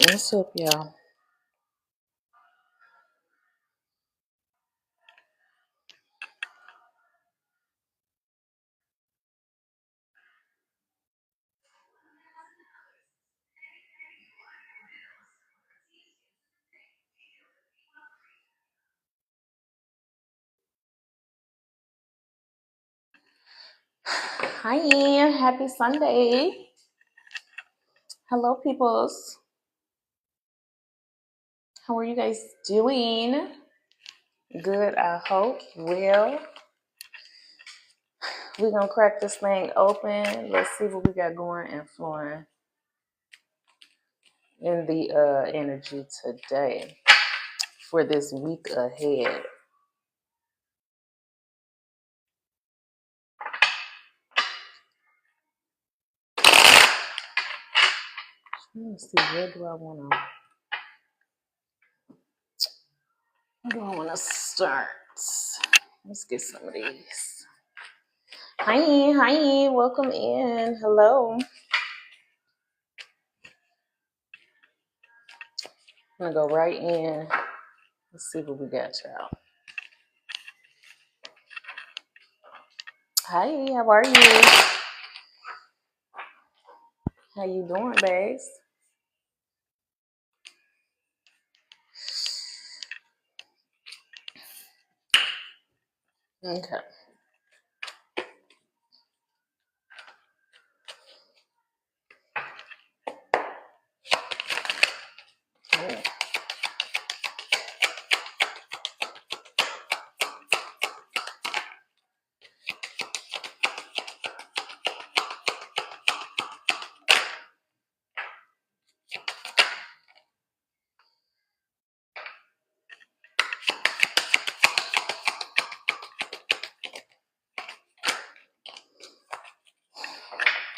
What's up, y'all? Hi, happy Sunday. Hello, peoples. How are you guys doing? Good, I hope. Well, we're gonna crack this thing open. Let's see what we got going and flowing in the energy today for this week ahead. Let me see, where do I wanna start? Let's get some of these. Hi, welcome in. Hello. I'm gonna go right in. Let's see what we got, y'all. Hi, how are you? How you doing, babes? Okay.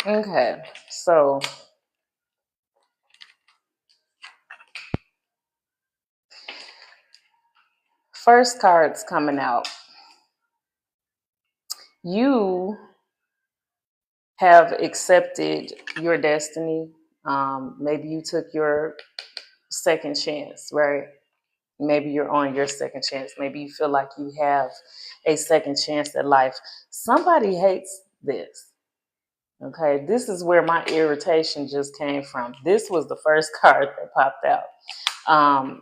Okay. So first card's coming out. You have accepted your destiny. Maybe you took your second chance, right? Maybe you're on your second chance. Maybe you feel like you have a second chance at life. Somebody hates this. Okay, this is where my irritation just came from. This was the first card that popped out.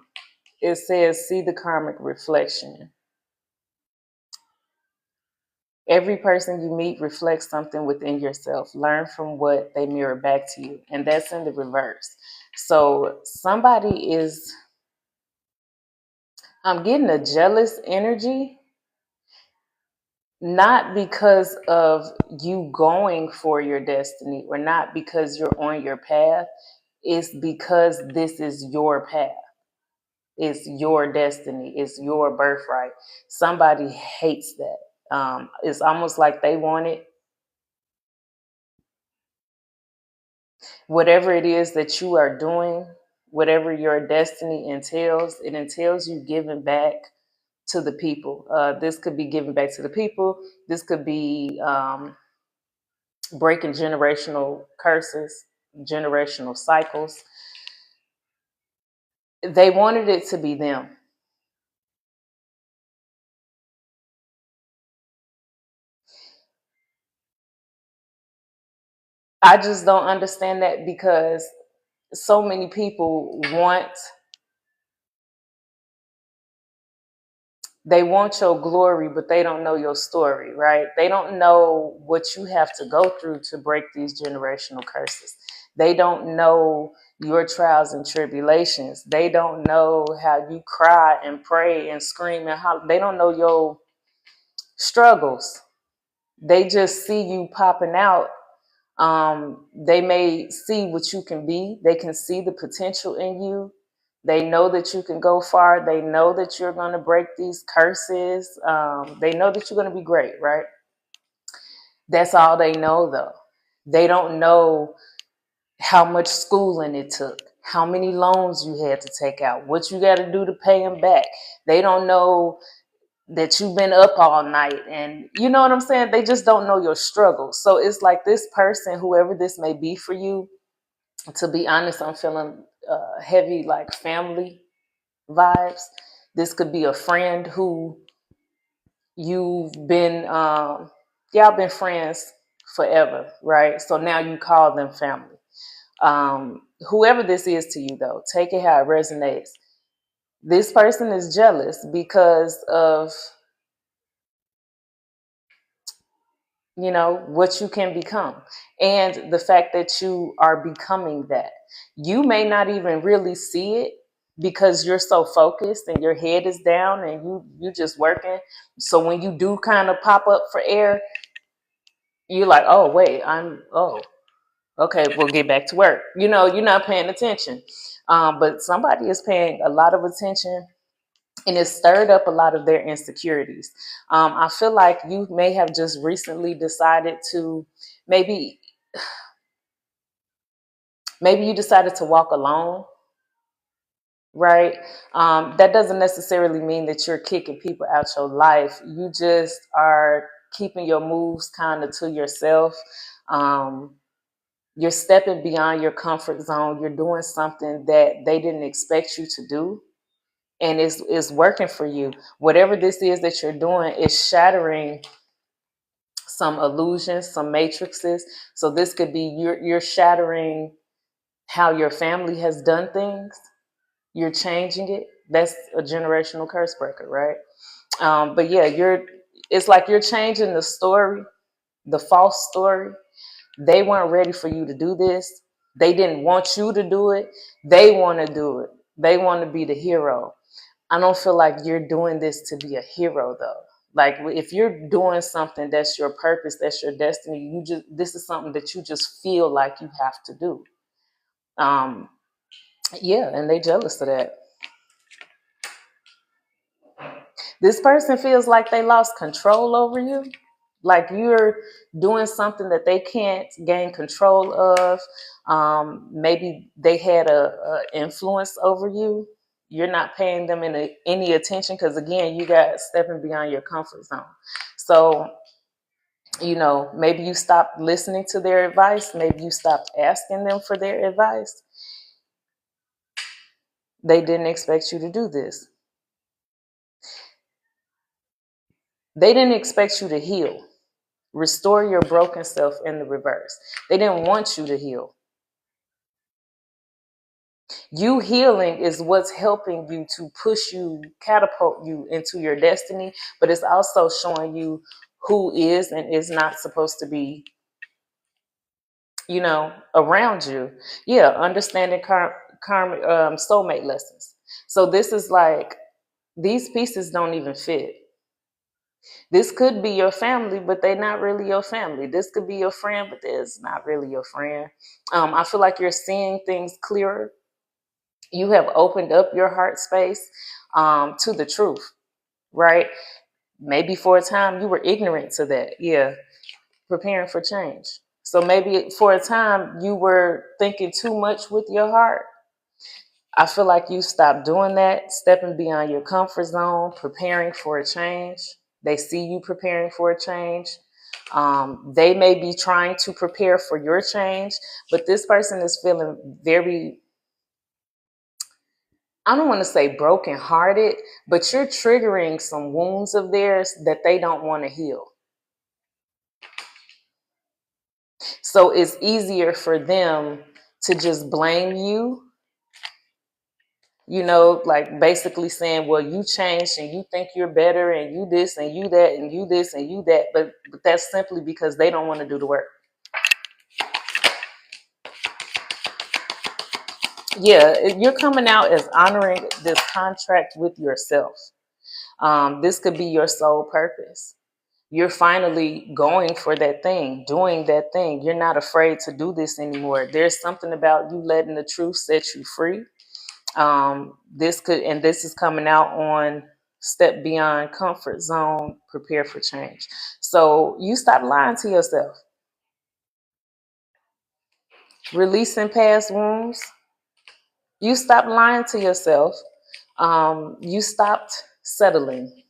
It says, see the karmic reflection. Every person you meet reflects something within yourself. Learn from what they mirror back to you. And that's in the reverse. So somebody is, I'm getting a jealous energy, not because of you going for your destiny or not because you're on your path. It's because this is your path. It's your destiny. It's your birthright. Somebody hates that. It's almost like they want it. Whatever it is that you are doing, whatever your destiny entails, it entails you giving back to the people. This could be giving back to the people. This could be breaking generational curses, generational cycles. They wanted it to be them. I just don't understand that because so many people they want your glory, but they don't know your story, right? They don't know what you have to go through to break these generational curses. They don't know your trials and tribulations. They don't know how you cry and pray and scream and holler. They don't know your struggles. They just see you popping out. They may see what you can be. They can see the potential in you. They know that you can go far. They know that you're going to break these curses. They know that you're going to be great, right? That's all they know, though. They don't know how much schooling it took, how many loans you had to take out, what you got to do to pay them back. They don't know that you've been up all night, and you know what I'm saying? They just don't know your struggles. So it's like this person, whoever this may be for you, to be honest, I'm feeling heavy like family vibes. This could be a friend who you've been y'all been friends forever, right? So now you call them family. Whoever this is to you, though, take it how it resonates. This person is jealous because of, you know, what you can become and the fact that you are becoming that. You may not even really see it because you're so focused and your head is down and you just working. So when you do kind of pop up for air, you're like, oh wait, okay, we'll get back to work. You know, you're not paying attention. But somebody is paying a lot of attention, and it stirred up a lot of their insecurities. I feel like you may have just recently decided to maybe you decided to walk alone, right? That doesn't necessarily mean that you're kicking people out your life. You just are keeping your moves kind of to yourself. You're stepping beyond your comfort zone. You're doing something that they didn't expect you to do, and it's working for you. Whatever this is that you're doing is shattering some illusions, some matrices. So this could be you're shattering how your family has done things. You're changing it. That's a generational curse breaker, right? But yeah, it's like you're changing the story, the false story. They weren't ready for you to do this. They didn't want you to do it. They want to do it. They want to be the hero. I don't feel like you're doing this to be a hero, though. Like if you're doing something that's your purpose, that's your destiny, this is something that you just feel like you have to do. Yeah, and they jealous of that. This person feels like they lost control over you. Like you're doing something that they can't gain control of. Maybe they had a influence over you. You're not paying them any attention because, again, you got stepping beyond your comfort zone. So, you know, maybe you stopped listening to their advice. Maybe you stopped asking them for their advice. They didn't expect you to do this. They didn't expect you to heal. Restore your broken self in the reverse. They didn't want you to heal. You healing is what's helping you to push you, catapult you into your destiny, but it's also showing you who is and is not supposed to be, you know, around you. Yeah, understanding karmic soulmate lessons. So this is like, these pieces don't even fit. This could be your family, but they're not really your family. This could be your friend, but it's not really your friend. I feel like you're seeing things clearer. You have opened up your heart space to the truth, right? Maybe for a time you were ignorant to that. Yeah, preparing for change. So maybe for a time you were thinking too much with your heart. I feel like you stopped doing that, stepping beyond your comfort zone, preparing for a change. They see you preparing for a change. They may be trying to prepare for your change, but this person is feeling very, I don't want to say brokenhearted, but you're triggering some wounds of theirs that they don't want to heal. So it's easier for them to just blame you, you know, like basically saying, well, you changed and you think you're better and you this and you that and you this and you that. But that's simply because they don't want to do the work. Yeah, you're coming out as honoring this contract with yourself. This could be your sole purpose. You're finally going for that thing, doing that thing. You're not afraid to do this anymore. There's something about you letting the truth set you free. This is coming out on step beyond comfort zone, prepare for change. So you stop lying to yourself, releasing past wounds. You stop lying to yourself. You stopped settling.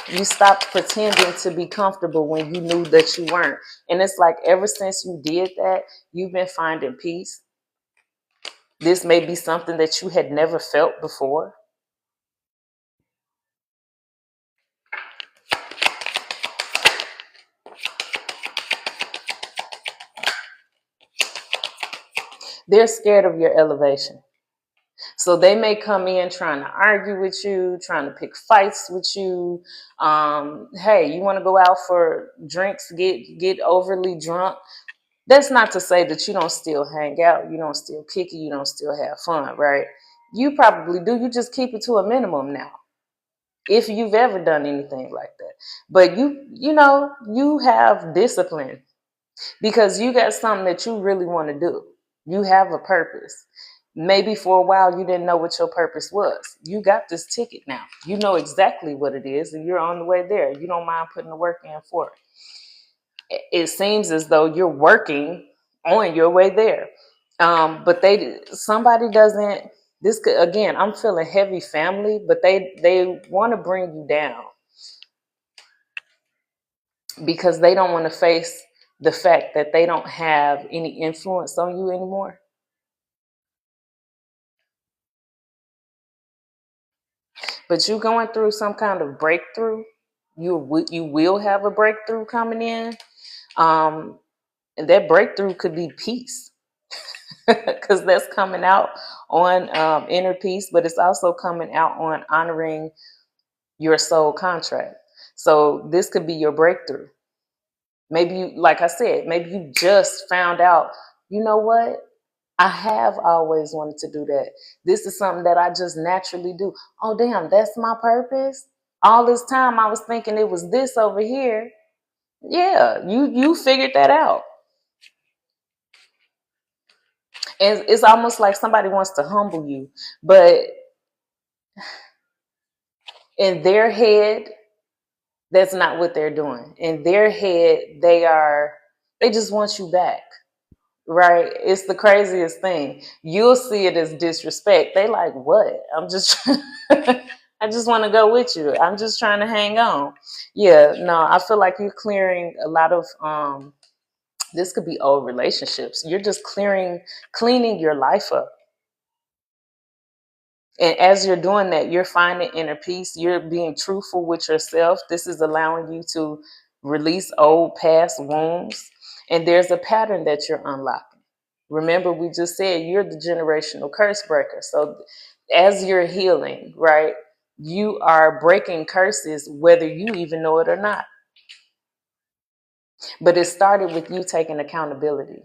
You stopped pretending to be comfortable when you knew that you weren't. And it's like ever since you did that, you've been finding peace. This may be something that you had never felt before. They're scared of your elevation. So they may come in trying to argue with you, trying to pick fights with you. Hey, you want to go out for drinks, get overly drunk. That's not to say that you don't still hang out, you don't still kick it, you don't still have fun, right? You probably do. You just keep it to a minimum now, if you've ever done anything like that. But you have discipline because you got something that you really want to do. You have a purpose. Maybe for a while you didn't know what your purpose was. You got this ticket now. You know exactly what it is, and you're on the way there. You don't mind putting the work in for it. It seems as though you're working on your way there. But somebody doesn't. This could, again, I'm feeling heavy family, but they want to bring you down because they don't want to face the fact that they don't have any influence on you anymore. But you going through some kind of breakthrough. You will have a breakthrough coming in. And that breakthrough could be peace, because that's coming out on inner peace, but it's also coming out on honoring your soul contract. So this could be your breakthrough. Maybe you, like I said, maybe you just found out, you know what? I have always wanted to do that. This is something that I just naturally do. Oh, damn, that's my purpose. All this time I was thinking it was this over here. Yeah, you figured that out. And it's almost like somebody wants to humble you, but in their head, that's not what they're doing. In their head, they just want you back. Right? It's the craziest thing. You'll see it as disrespect. They like, what? I'm just I just want to go with you. I'm just trying to hang on. Yeah, no, I feel like you're clearing a lot of this could be old relationships. You're just cleaning your life up. And as you're doing that, you're finding inner peace. You're being truthful with yourself. This is allowing you to release old past wounds. And there's a pattern that you're unlocking. Remember, we just said you're the generational curse breaker. So as you're healing, right, you are breaking curses, whether you even know it or not. But it started with you taking accountability.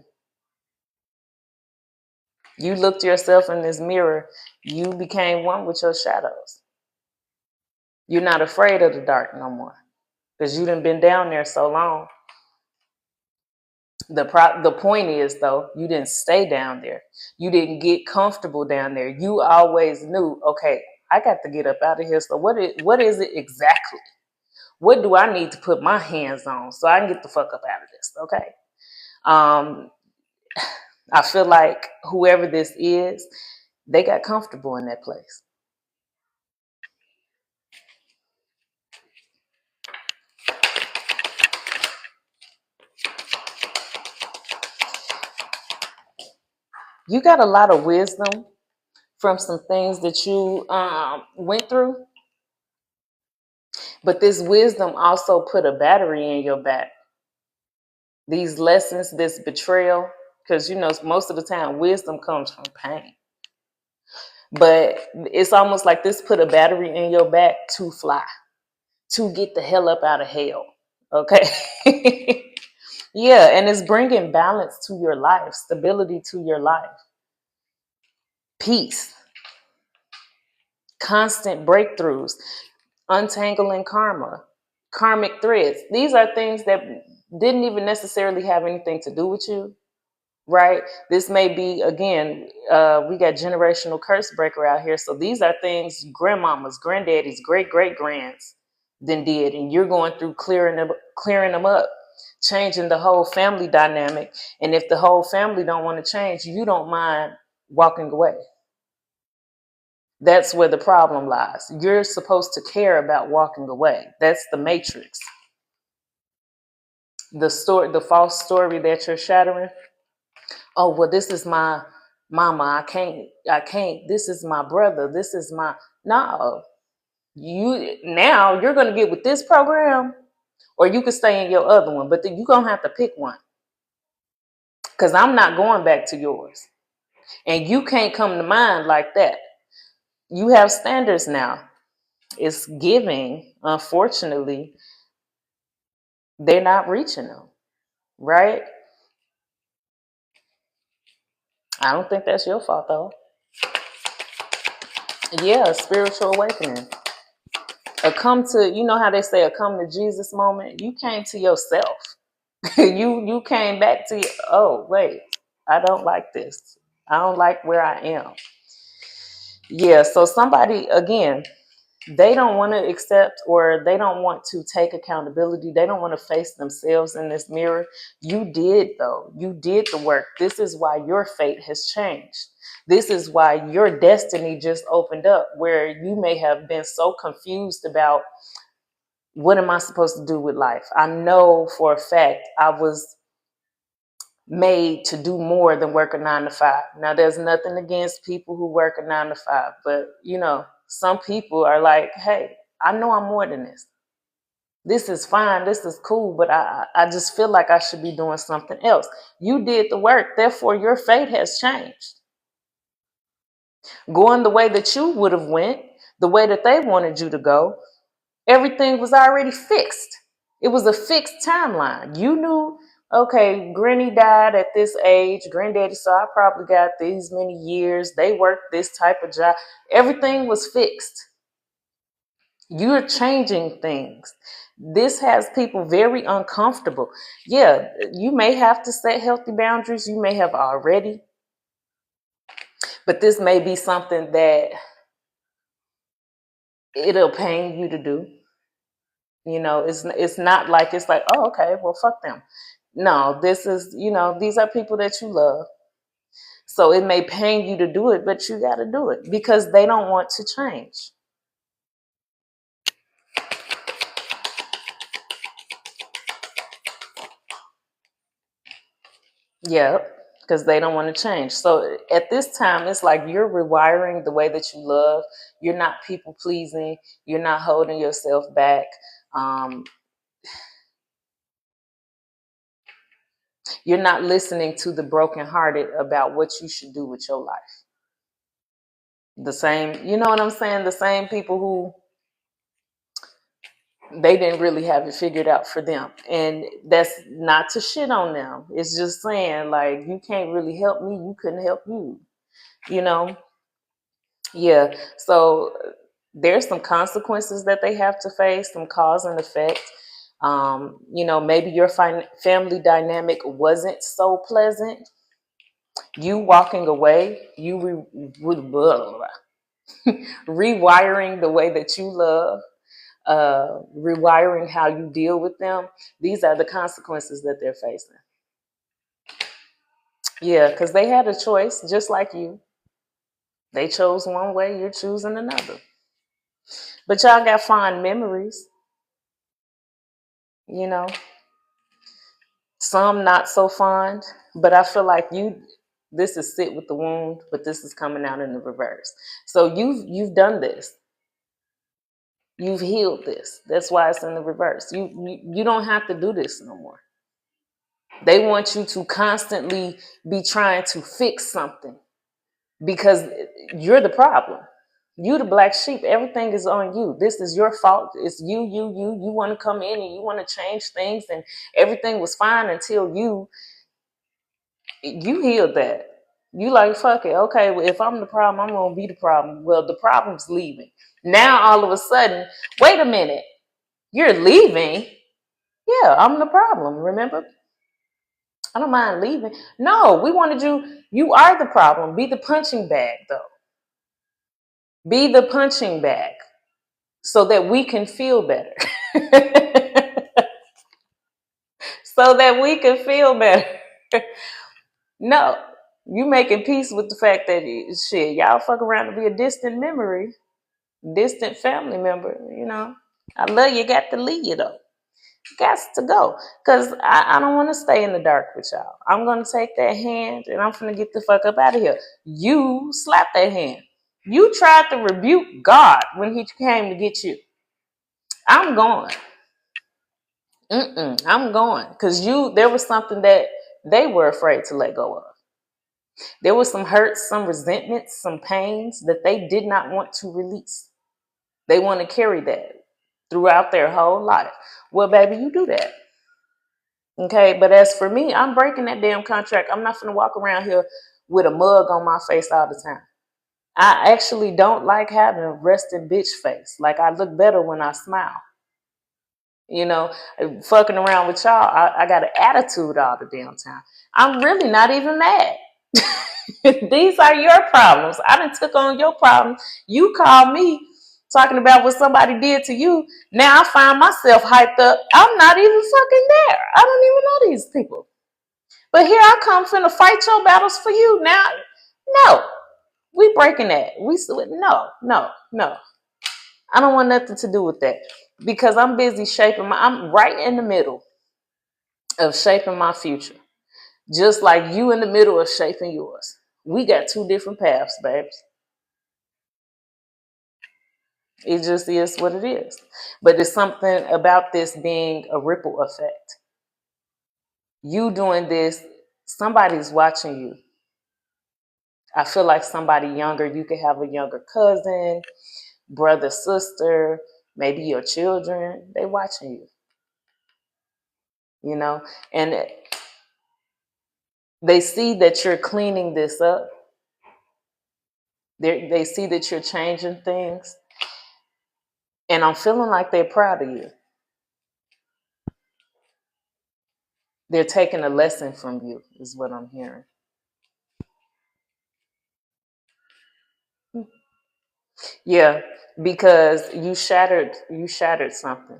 You looked yourself in this mirror. You became one with your shadows. You're not afraid of the dark no more because you done been down there so long. The point is, though, you didn't stay down there. You didn't get comfortable down there. You always knew, okay, I got to get up out of here. So what is it exactly? What do I need to put my hands on so I can get the fuck up out of this? Okay. I feel like whoever this is, they got comfortable in that place. You got a lot of wisdom from some things that you went through, but this wisdom also put a battery in your back. These lessons, this betrayal, because most of the time wisdom comes from pain. But it's almost like this put a battery in your back to fly, to get the hell up out of hell. Okay. Yeah, and it's bringing balance to your life, stability to your life, peace, constant breakthroughs, untangling karma, karmic threads. These are things that didn't even necessarily have anything to do with you, right? This may be, again, we got generational curse breaker out here. So these are things grandmamas, granddaddies, great-great-grands then did, and you're going through clearing them up, changing the whole family dynamic. And if the whole family don't want to change, you don't mind walking away. That's where the problem lies. You're supposed to care about walking away. That's the matrix. The false story that you're shattering. Oh, well, this is my Mama, I can't, this is my brother, this is my, no. Now you're gonna get with this program, or you can stay in your other one, but then you're gonna have to pick one. Because I'm not going back to yours. And you can't come to mine like that. You have standards now. It's giving, unfortunately, they're not reaching them, right? I don't think that's your fault though. Yeah, spiritual awakening. You know how they say a come to Jesus moment? You came to yourself. you came back to, oh, wait, I don't like this. I don't like where I am. Yeah, so somebody, again, they don't want to accept, or they don't want to take accountability. They don't want to face themselves in this mirror. You did, though. You did the work. This is why your fate has changed. This is why your destiny just opened up, where you may have been so confused about, what am I supposed to do with life? I know for a fact I was made to do more than work a 9 to 5. Now, there's nothing against people who work a 9 to 5, but some people are like, hey, I know I'm more than this. This is fine, this is cool, but I just feel like I should be doing something else. You did the work, therefore your fate has changed. Going the way that you would have went, the way that they wanted you to go, everything was already fixed. It was a fixed timeline. You knew, okay, Granny died at this age, Granddaddy, so I probably got these many years. They worked this type of job. Everything was fixed. You're changing things. This has people very uncomfortable. Yeah, you may have to set healthy boundaries. You may have already, but this may be something that it'll pain you to do. It's not like, it's like, oh, okay, well, fuck them. No, this is, these are people that you love. So it may pain you to do it, but you got to do it because they don't want to change. Yep, because they don't want to change. So at this time, it's like you're rewiring the way that you love. You're not people pleasing. You're not holding yourself back. You're not listening to the brokenhearted about what you should do with your life. The same, you know what I'm saying? The same people who they didn't really have it figured out for them. And that's not to shit on them. It's just saying, like, you can't really help me. You couldn't help you, you know? Yeah. So there's some consequences that they have to face, some cause and effect. Maybe your family dynamic wasn't so pleasant. You walking away, rewiring the way that you love, rewiring how you deal with them. These are the consequences that they're facing. Yeah, because they had a choice, just like you. They chose one way, you're choosing another. But y'all got fond memories, you know. Some not so fond, but I feel like this is sit with the wound, but this is coming out in the reverse. So you've done this. You've healed this. That's why it's in the reverse. You don't have to do this no more. They want you to constantly be trying to fix something because you're the problem. You the black sheep. Everything is on you. This is your fault. It's you. You want to come in and you want to change things, and everything was fine until you healed that. You like, fuck it. Okay, well, if I'm the problem, I'm gonna be the problem. Well, the problem's leaving. Now all of a sudden, wait a minute, you're leaving? Yeah, I'm the problem, remember? I don't mind leaving. No, we wanted you are the problem. Be the punching bag, though. Be the punching bag so that we can feel better. So that we can feel better. No, you making peace with the fact that shit, y'all fuck around to be a distant memory, distant family member, I love you, got to leave you though. got to go. Because I don't want to stay in the dark with y'all. I'm going to take that hand and I'm going to get the fuck up out of here. You slapped that hand. You tried to rebuke God when he came to get you. I'm going. I'm going. Because there was something that they were afraid to let go of. There was some hurts, some resentments, some pains that they did not want to release. They want to carry that throughout their whole life. Well, baby, you do that. Okay, but as for me, I'm breaking that damn contract. I'm not going to walk around here with a mug on my face all the time. I actually don't like having a resting bitch face. Like, I look better when I smile. You know, fucking around with y'all, I got an attitude all the damn time. I'm really not even mad. These are your problems. I done took on your problems. You call me talking about what somebody did to you. Now I find myself hyped up. I'm not even fucking there. I don't even know these people. But here I come finna fight your battles for you. Now, no, we breaking that. No. I don't want nothing to do with that because I'm busy I'm right in the middle of shaping my future. Just like you in the middle of shaping yours. We got two different paths, babes. It just is what it is. But there's something about this being a ripple effect. You doing this, somebody's watching you. I feel like somebody younger, you could have a younger cousin, brother, sister, maybe your children, they watching you. You know, and they see that you're cleaning this up. They see that you're changing things. And I'm feeling like they're proud of you. They're taking a lesson from you, is what I'm hearing. Yeah, because you shattered something.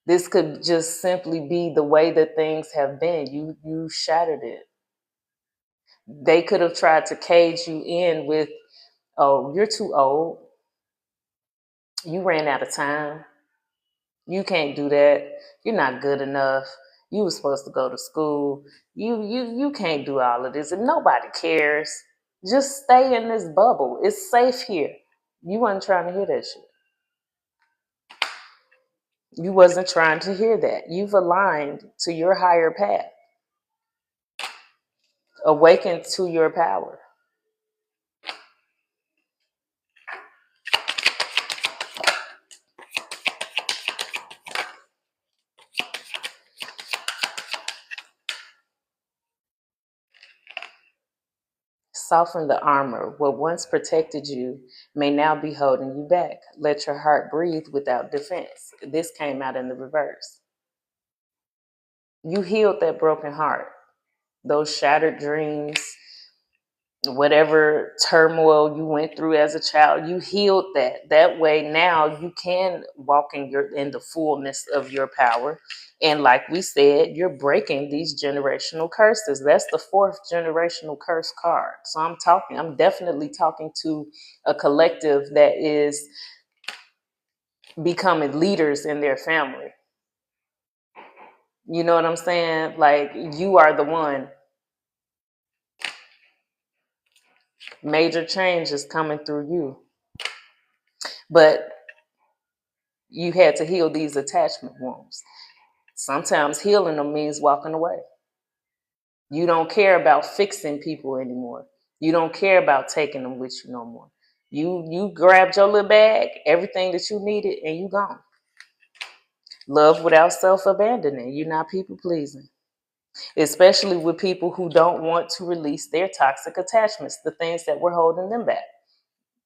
This could just simply be the way that things have been. You shattered it. They could have tried to cage you in with, oh, you're too old. You ran out of time. You can't do that. You're not good enough. You were supposed to go to school. You can't do all of this, and nobody cares. Just stay in this bubble. It's safe here. You wasn't trying to hear that shit. You wasn't trying to hear that. You've aligned to your higher path. Awakened to your power. Soften the armor. What once protected you may now be holding you back. Let your heart breathe without defense. This came out in the reverse. You healed that broken heart, those shattered dreams, whatever turmoil you went through as a child. You healed that. That way now you can walk in the fullness of your power. And like we said, you're breaking these generational curses. That's the fourth generational curse card. So I'm definitely talking to a collective that is becoming leaders in their family. You know what I'm saying? Like, you are the one. Major change is coming through you. But you had to heal these attachment wounds. Sometimes healing them means walking away. You don't care about fixing people anymore. You don't care about taking them with you no more. You grabbed your little bag, everything that you needed, and you gone. Love without self-abandoning. You're not people pleasing. Especially with people who don't want to release their toxic attachments, the things that were holding them back.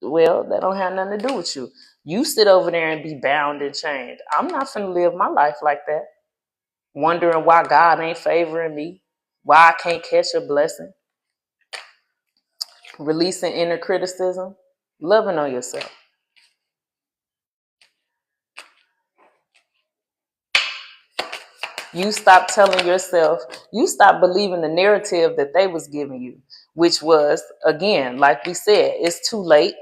Well, that don't have nothing to do with you. You sit over there and be bound and chained. I'm not finna live my life like that. Wondering why God ain't favoring me, why I can't catch a blessing. Releasing inner criticism, loving on yourself. You stop telling yourself, you stop believing the narrative that they was giving you, which was, again, like we said, it's too late.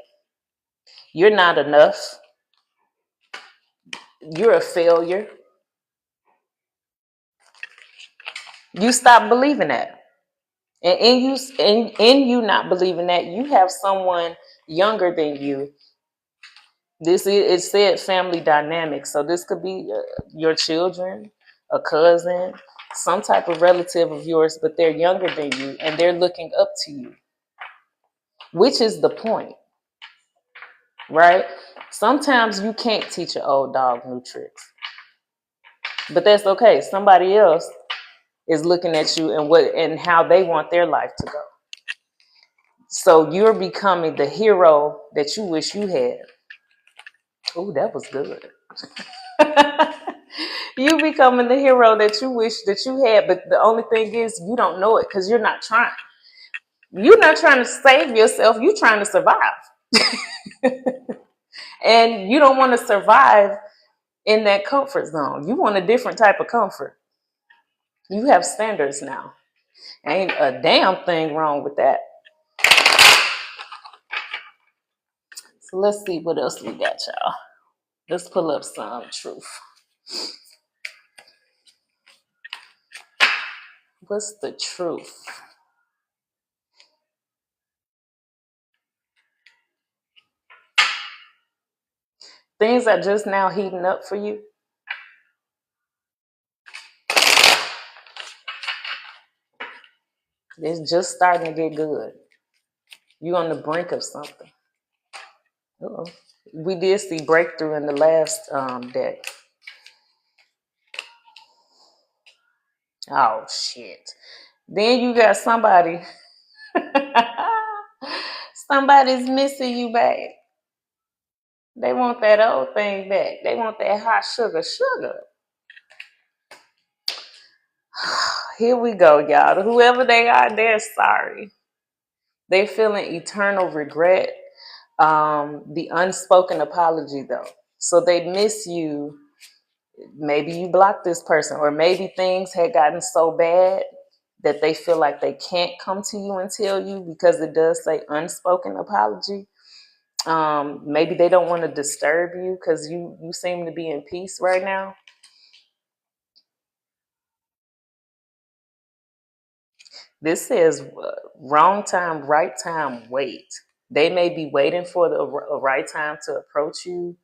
You're not enough. You're a failure. You stop believing that. And in you not believing that, you have someone younger than you. This is, it said family dynamic, so this could be your children, a cousin, some type of relative of yours, but they're younger than you and they're looking up to you, which is the point, right? Sometimes you can't teach an old dog new tricks, but that's okay. Somebody else is looking at you and how they want their life to go. So you're becoming the hero that you wish you had. Oh, that was good. You becoming the hero that you wish that you had, but the only thing is you don't know it because you're not trying. You're not trying to save yourself. You're trying to survive. And you don't want to survive in that comfort zone. You want a different type of comfort. You have standards now. Ain't a damn thing wrong with that. So let's see what else we got, y'all. Let's pull up some truth. What's the truth? Things are just now heating up for you. It's just starting to get good. You're on the brink of something. Uh-oh. We did see breakthrough in the last deck. Oh, shit. Then you got somebody. Somebody's missing you back. They want that old thing back. They want that hot sugar. Here we go, y'all. Whoever they are, they're sorry. They're feeling eternal regret. The unspoken apology, though. So they miss you. Maybe you blocked this person, or maybe things had gotten so bad that they feel like they can't come to you and tell you because it does say unspoken apology. Maybe they don't want to disturb you because you seem to be in peace right now. This says wrong time, right time, wait. They may be waiting for the right time to approach you.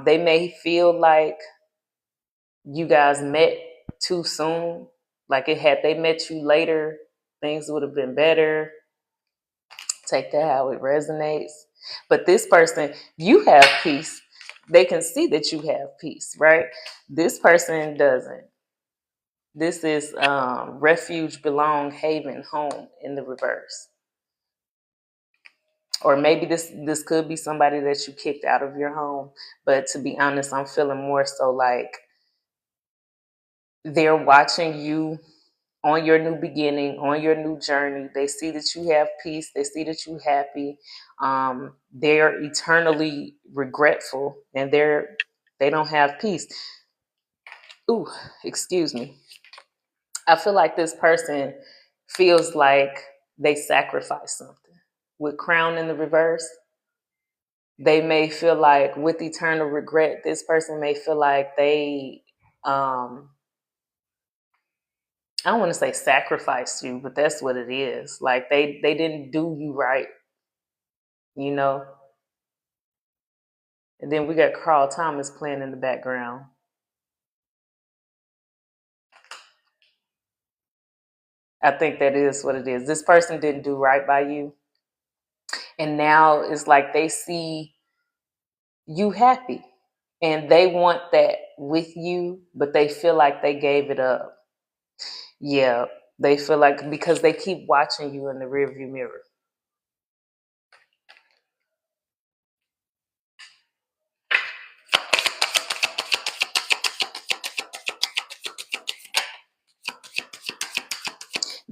They may feel like you guys met too soon. Like it had they met you later, things would have been better. Take that how it resonates. But this person, you have peace. They can see that you have peace, right? This person doesn't. This is refuge, belong, haven, home in the reverse. Or maybe this could be somebody that you kicked out of your home. But to be honest, I'm feeling more so like they're watching you on your new beginning, on your new journey. They see that you have peace. They see that you're happy. They're eternally regretful, and they don't have peace. Ooh, excuse me. I feel like this person feels like they sacrificed something. With crown in the reverse, they may feel like with eternal regret, this person may feel like they I don't want to say sacrificed you, but that's what it is. Like they didn't do you right, you know. And then we got Carl Thomas playing in the background. I think that is what it is. This person didn't do right by you. And now it's like they see you happy and they want that with you, but they feel like they gave it up. Yeah, they feel like because they keep watching you in the rearview mirror.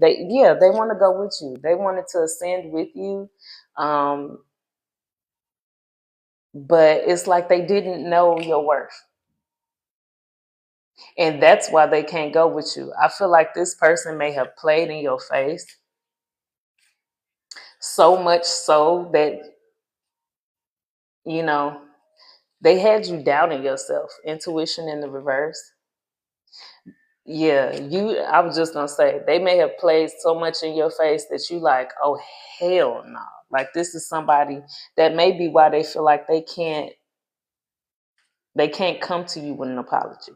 They want to go with you. They wanted to ascend with you. Um, but it's like they didn't know your worth. And that's why they can't go with you. I feel like this person may have played in your face so much so that, you know, they had you doubting yourself. Intuition in the reverse. Yeah, I was just gonna say they may have played so much in your face that you like, oh hell no. Like this is somebody that may be why they feel like they can't come to you with an apology.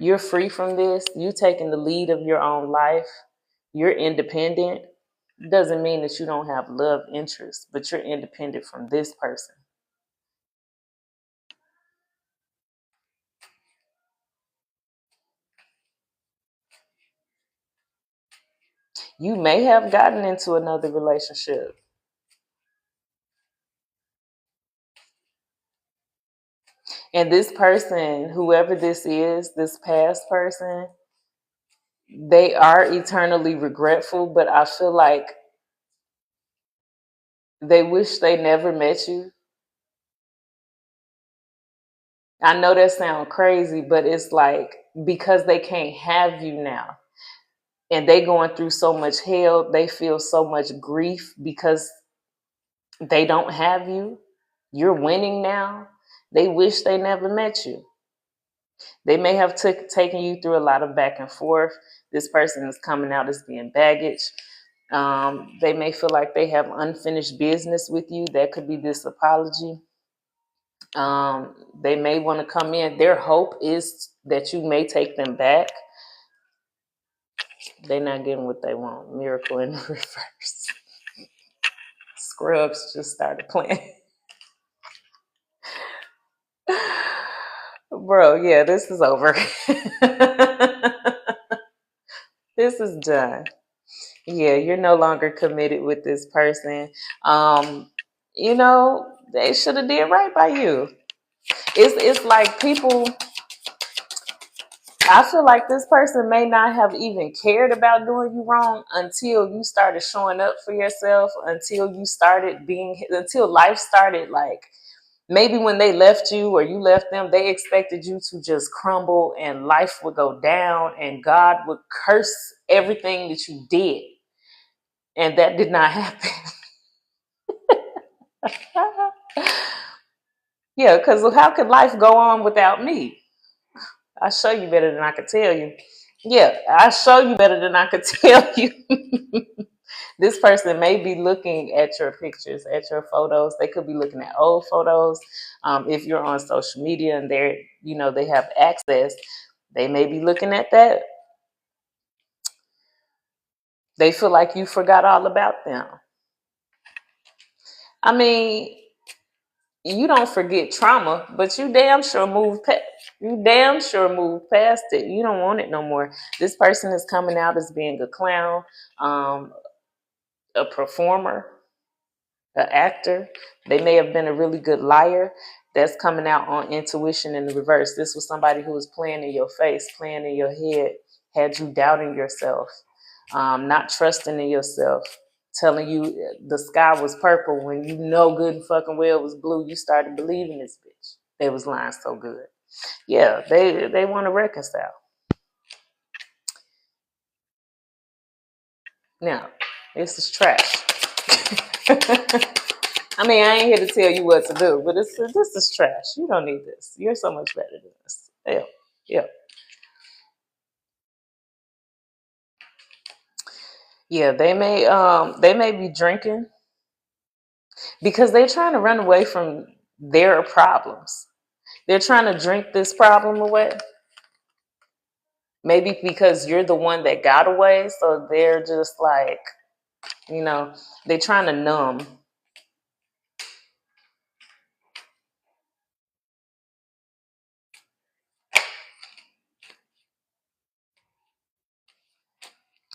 You're free from this. You taking the lead of your own life. You're independent. Doesn't mean that you don't have love interests, but you're independent from this person. You may have gotten into another relationship. And this person, whoever this is, this past person, they are eternally regretful, but I feel like they wish they never met you. I know that sounds crazy, but it's like because they can't have you now and they going through so much hell, they feel so much grief because they don't have you. You're winning now. They wish they never met you. They may have taken you through a lot of back and forth. This person is coming out as being baggage. They may feel like they have unfinished business with you. That could be this apology. They may want to come in. Their hope is that you may take them back. They're not getting what they want. Miracle in the reverse. Scrubs just started playing. Bro, yeah, this is over. This is done. Yeah, you're no longer committed with this person. Um, they should have did right by you. It's like people. I feel like this person may not have even cared about doing you wrong until you started showing up for yourself, until life started like maybe when they left you or you left them, they expected you to just crumble and life would go down and God would curse everything that you did. And that did not happen. Yeah, because how could life go on without me? I show you better than I could tell you. Yeah, I show you better than I could tell you. This person may be looking at your pictures, at your photos. They could be looking at old photos. If you're on social media and they have access, they may be looking at that. They feel like you forgot all about them. I mean, you don't forget trauma, but you damn sure move past it. You don't want it no more. This person is coming out as being a clown, um, a performer, an actor. They may have been a really good liar. That's coming out on intuition in the reverse. This was somebody who was playing in your face, playing in your head, had you doubting yourself, not trusting in yourself, telling you the sky was purple when you know good and fucking well it was blue. You started believing this bitch. They was lying so good. Yeah, they want to reconcile. Now, this is trash. I mean, I ain't here to tell you what to do, but this is trash. You don't need this. You're so much better than this. Yeah, yeah, yeah. They may be drinking because they're trying to run away from their problems. They're trying to drink this problem away. Maybe because you're the one that got away, so they're just like, they're trying to numb.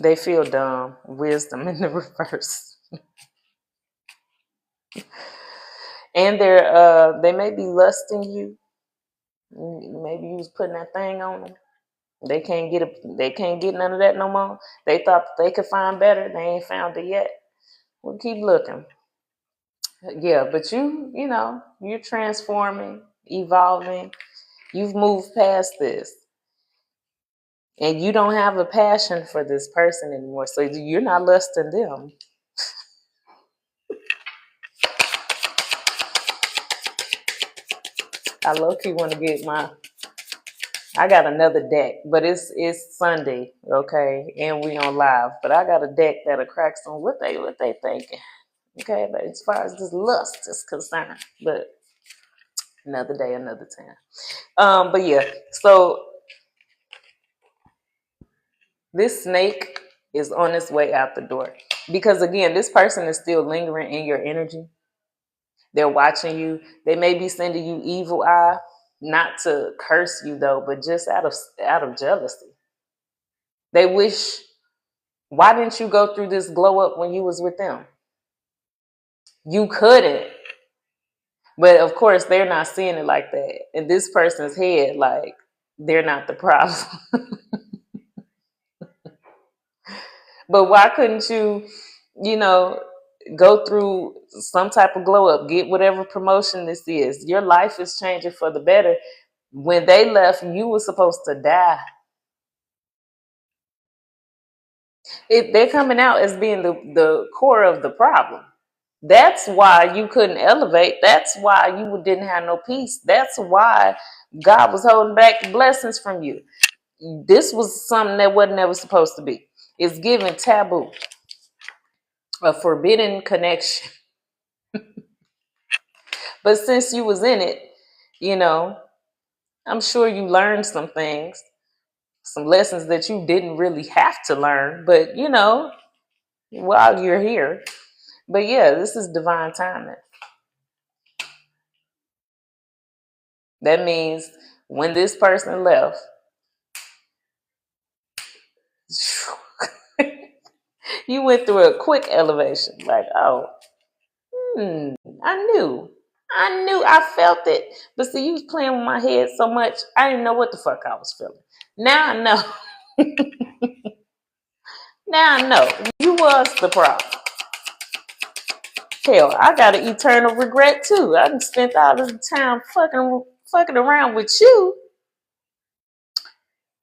They feel dumb. Wisdom in the reverse. And they may be lusting you. Maybe you was putting that thing on them. They can't get none of that no more. They thought they could find better. They ain't found it yet. We'll keep looking. Yeah, but you're transforming, evolving. You've moved past this. And you don't have a passion for this person anymore. So you're not lusting them. I low-key want to get my I got another deck, but it's Sunday, okay, and we on live. But I got a deck that'll crack some what they thinking, okay. But as far as this lust is concerned, but another day, another time. But yeah, so this snake is on its way out the door because again, this person is still lingering in your energy. They're watching you. They may be sending you evil eye, not to curse you though, but just out of jealousy. They wish, why didn't you go through this glow up when you was with them? You couldn't. But of course, they're not seeing it like that. In this person's head, like, they're not the problem. But why couldn't you, you know, go through some type of glow up, get whatever promotion this is? Your life is changing for the better. When they left, you were supposed to die. They're coming out as being the core of the problem. That's why you couldn't elevate. That's why you didn't have no peace. That's why God was holding back the blessings from you. This was something that wasn't ever supposed to be. It's given taboo, a forbidden connection. But since you was in it, you know, I'm sure you learned some things, some lessons that you didn't really have to learn, but you know, while you're here. But yeah, this is divine timing. That means when this person left, you went through a quick elevation. Like, oh, I knew. I felt it. But see, you was playing with my head so much, I didn't know what the fuck I was feeling. Now I know. Now I know. You was the problem. Hell, I got an eternal regret too. I done spent all this time fucking around with you.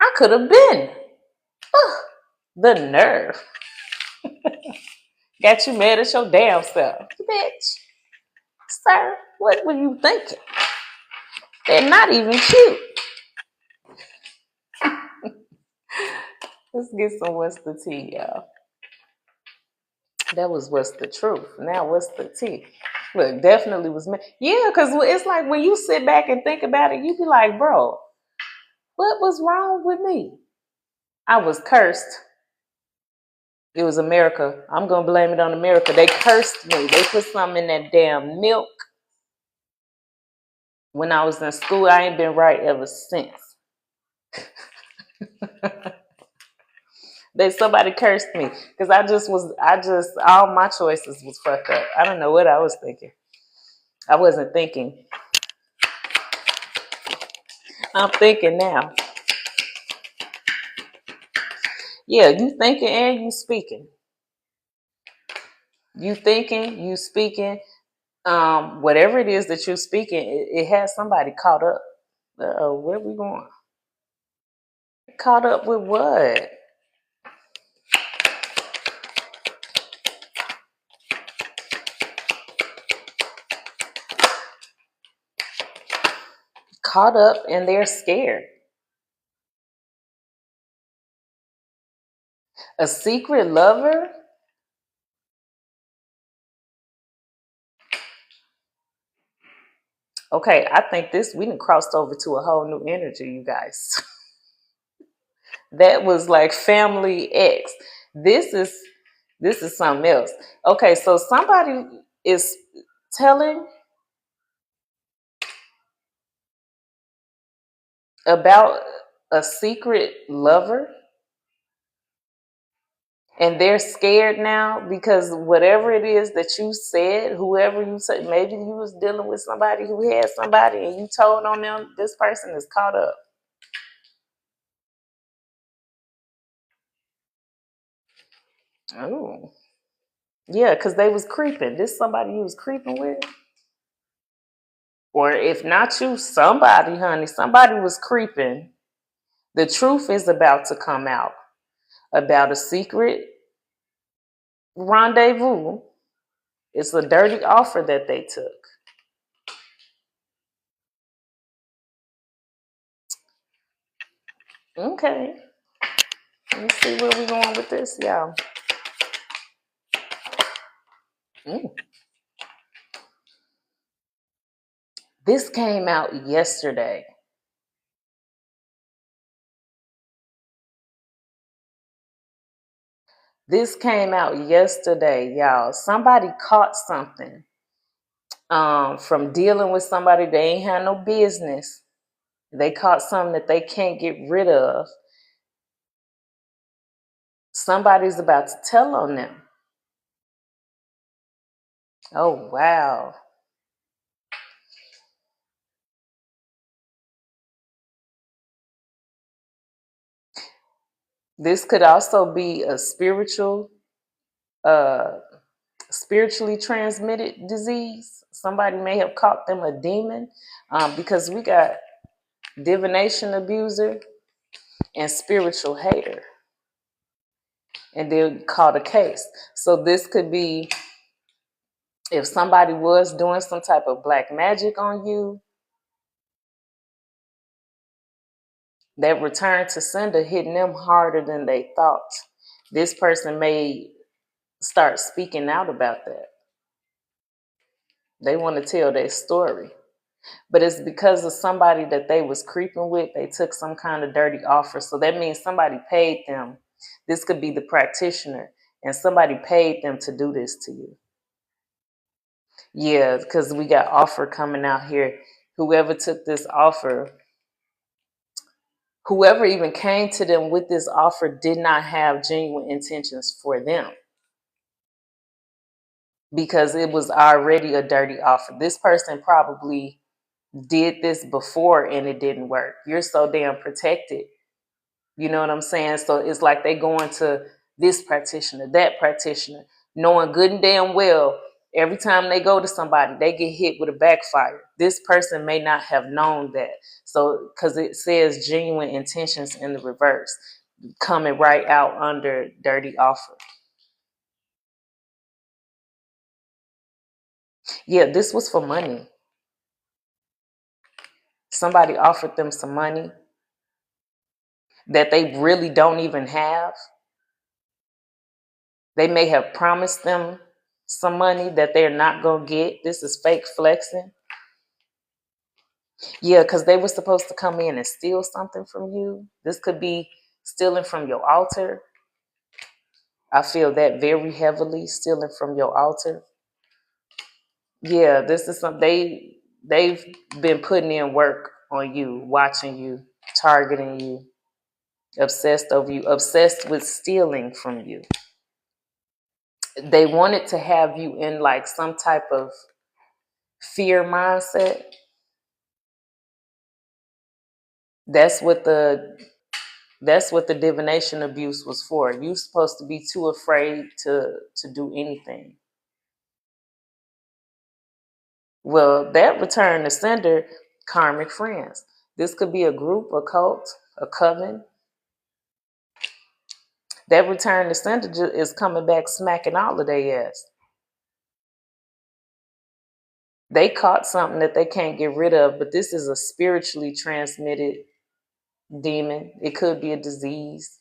I could have been. Ugh, the nerve. Got you mad at your damn self. Bitch. Sir, what were you thinking? They're not even cute. Let's get some what's the tea, y'all. That was what's the truth. Now what's the tea? Look, definitely was me. Yeah, because it's like when you sit back and think about it, you be like, bro, what was wrong with me? I was cursed. It was America. I'm going to blame it on America. They cursed me. They put something in that damn milk. When I was in school, I ain't been right ever since. Somebody cursed me because all my choices was fucked up. I don't know what I was thinking. I wasn't thinking. I'm thinking now. Yeah, you thinking and you speaking. You thinking, you speaking. Whatever it is that you're speaking, it has somebody caught up. Where we going? Caught up with what? Caught up and they're scared. A secret lover? Okay, I think we done crossed over to a whole new energy, you guys. That was like family X. This is something else. Okay, so somebody is telling about a secret lover and they're scared now because whatever it is that you said, whoever you said, maybe you was dealing with somebody who had somebody and you told on them, this person is caught up. Oh, yeah, because they was creeping. This somebody you was creeping with? Or if not you, somebody, honey, somebody was creeping. The truth is about to come out about a secret rendezvous. It's a dirty offer that they took. Okay. Let's see where we're going with this, y'all. Mm. This came out yesterday. This came out yesterday, y'all. Somebody caught something from dealing with somebody they ain't had no business. They caught something that they can't get rid of. Somebody's about to tell on them. Oh, wow. This could also be a uh, spiritually transmitted disease. Somebody may have caught them a demon because we got divination abuser and spiritual hater, and then caught a case. So this could be if somebody was doing some type of black magic on you, that return to sender hitting them harder than they thought. This person may start speaking out about that. They want to tell their story. But it's because of somebody that they was creeping with. They took some kind of dirty offer. So that means somebody paid them. This could be the practitioner, and somebody paid them to do this to you. Yeah, because we got offer coming out here. Whoever took this offer, whoever even came to them with this offer did not have genuine intentions for them because it was already a dirty offer. This person probably did this before and it didn't work. You're so damn protected. You know what I'm saying? So it's like they going to this practitioner, that practitioner, knowing good and damn well every time they go to somebody, they get hit with a backfire. This person may not have known that. So, because it says genuine intentions in the reverse, coming right out under dirty offer. Yeah, this was for money. Somebody offered them some money that they really don't even have. They may have promised them some money that they're not going to get. This is fake flexing. Yeah, because they were supposed to come in and steal something from you. This could be stealing from your altar. I feel that very heavily, stealing from your altar. Yeah, this is something they've been putting in work on you, watching you, targeting you, obsessed over you, obsessed with stealing from you. They wanted to have you in like some type of fear mindset. That's what the divination abuse was for. You're supposed to be too afraid to do anything. Well, that return to sender, karmic friends. This could be a group, a cult, a coven. That return to sender is coming back smacking all of their ass. They caught something that they can't get rid of, but this is a spiritually transmitted demon. It could be a disease,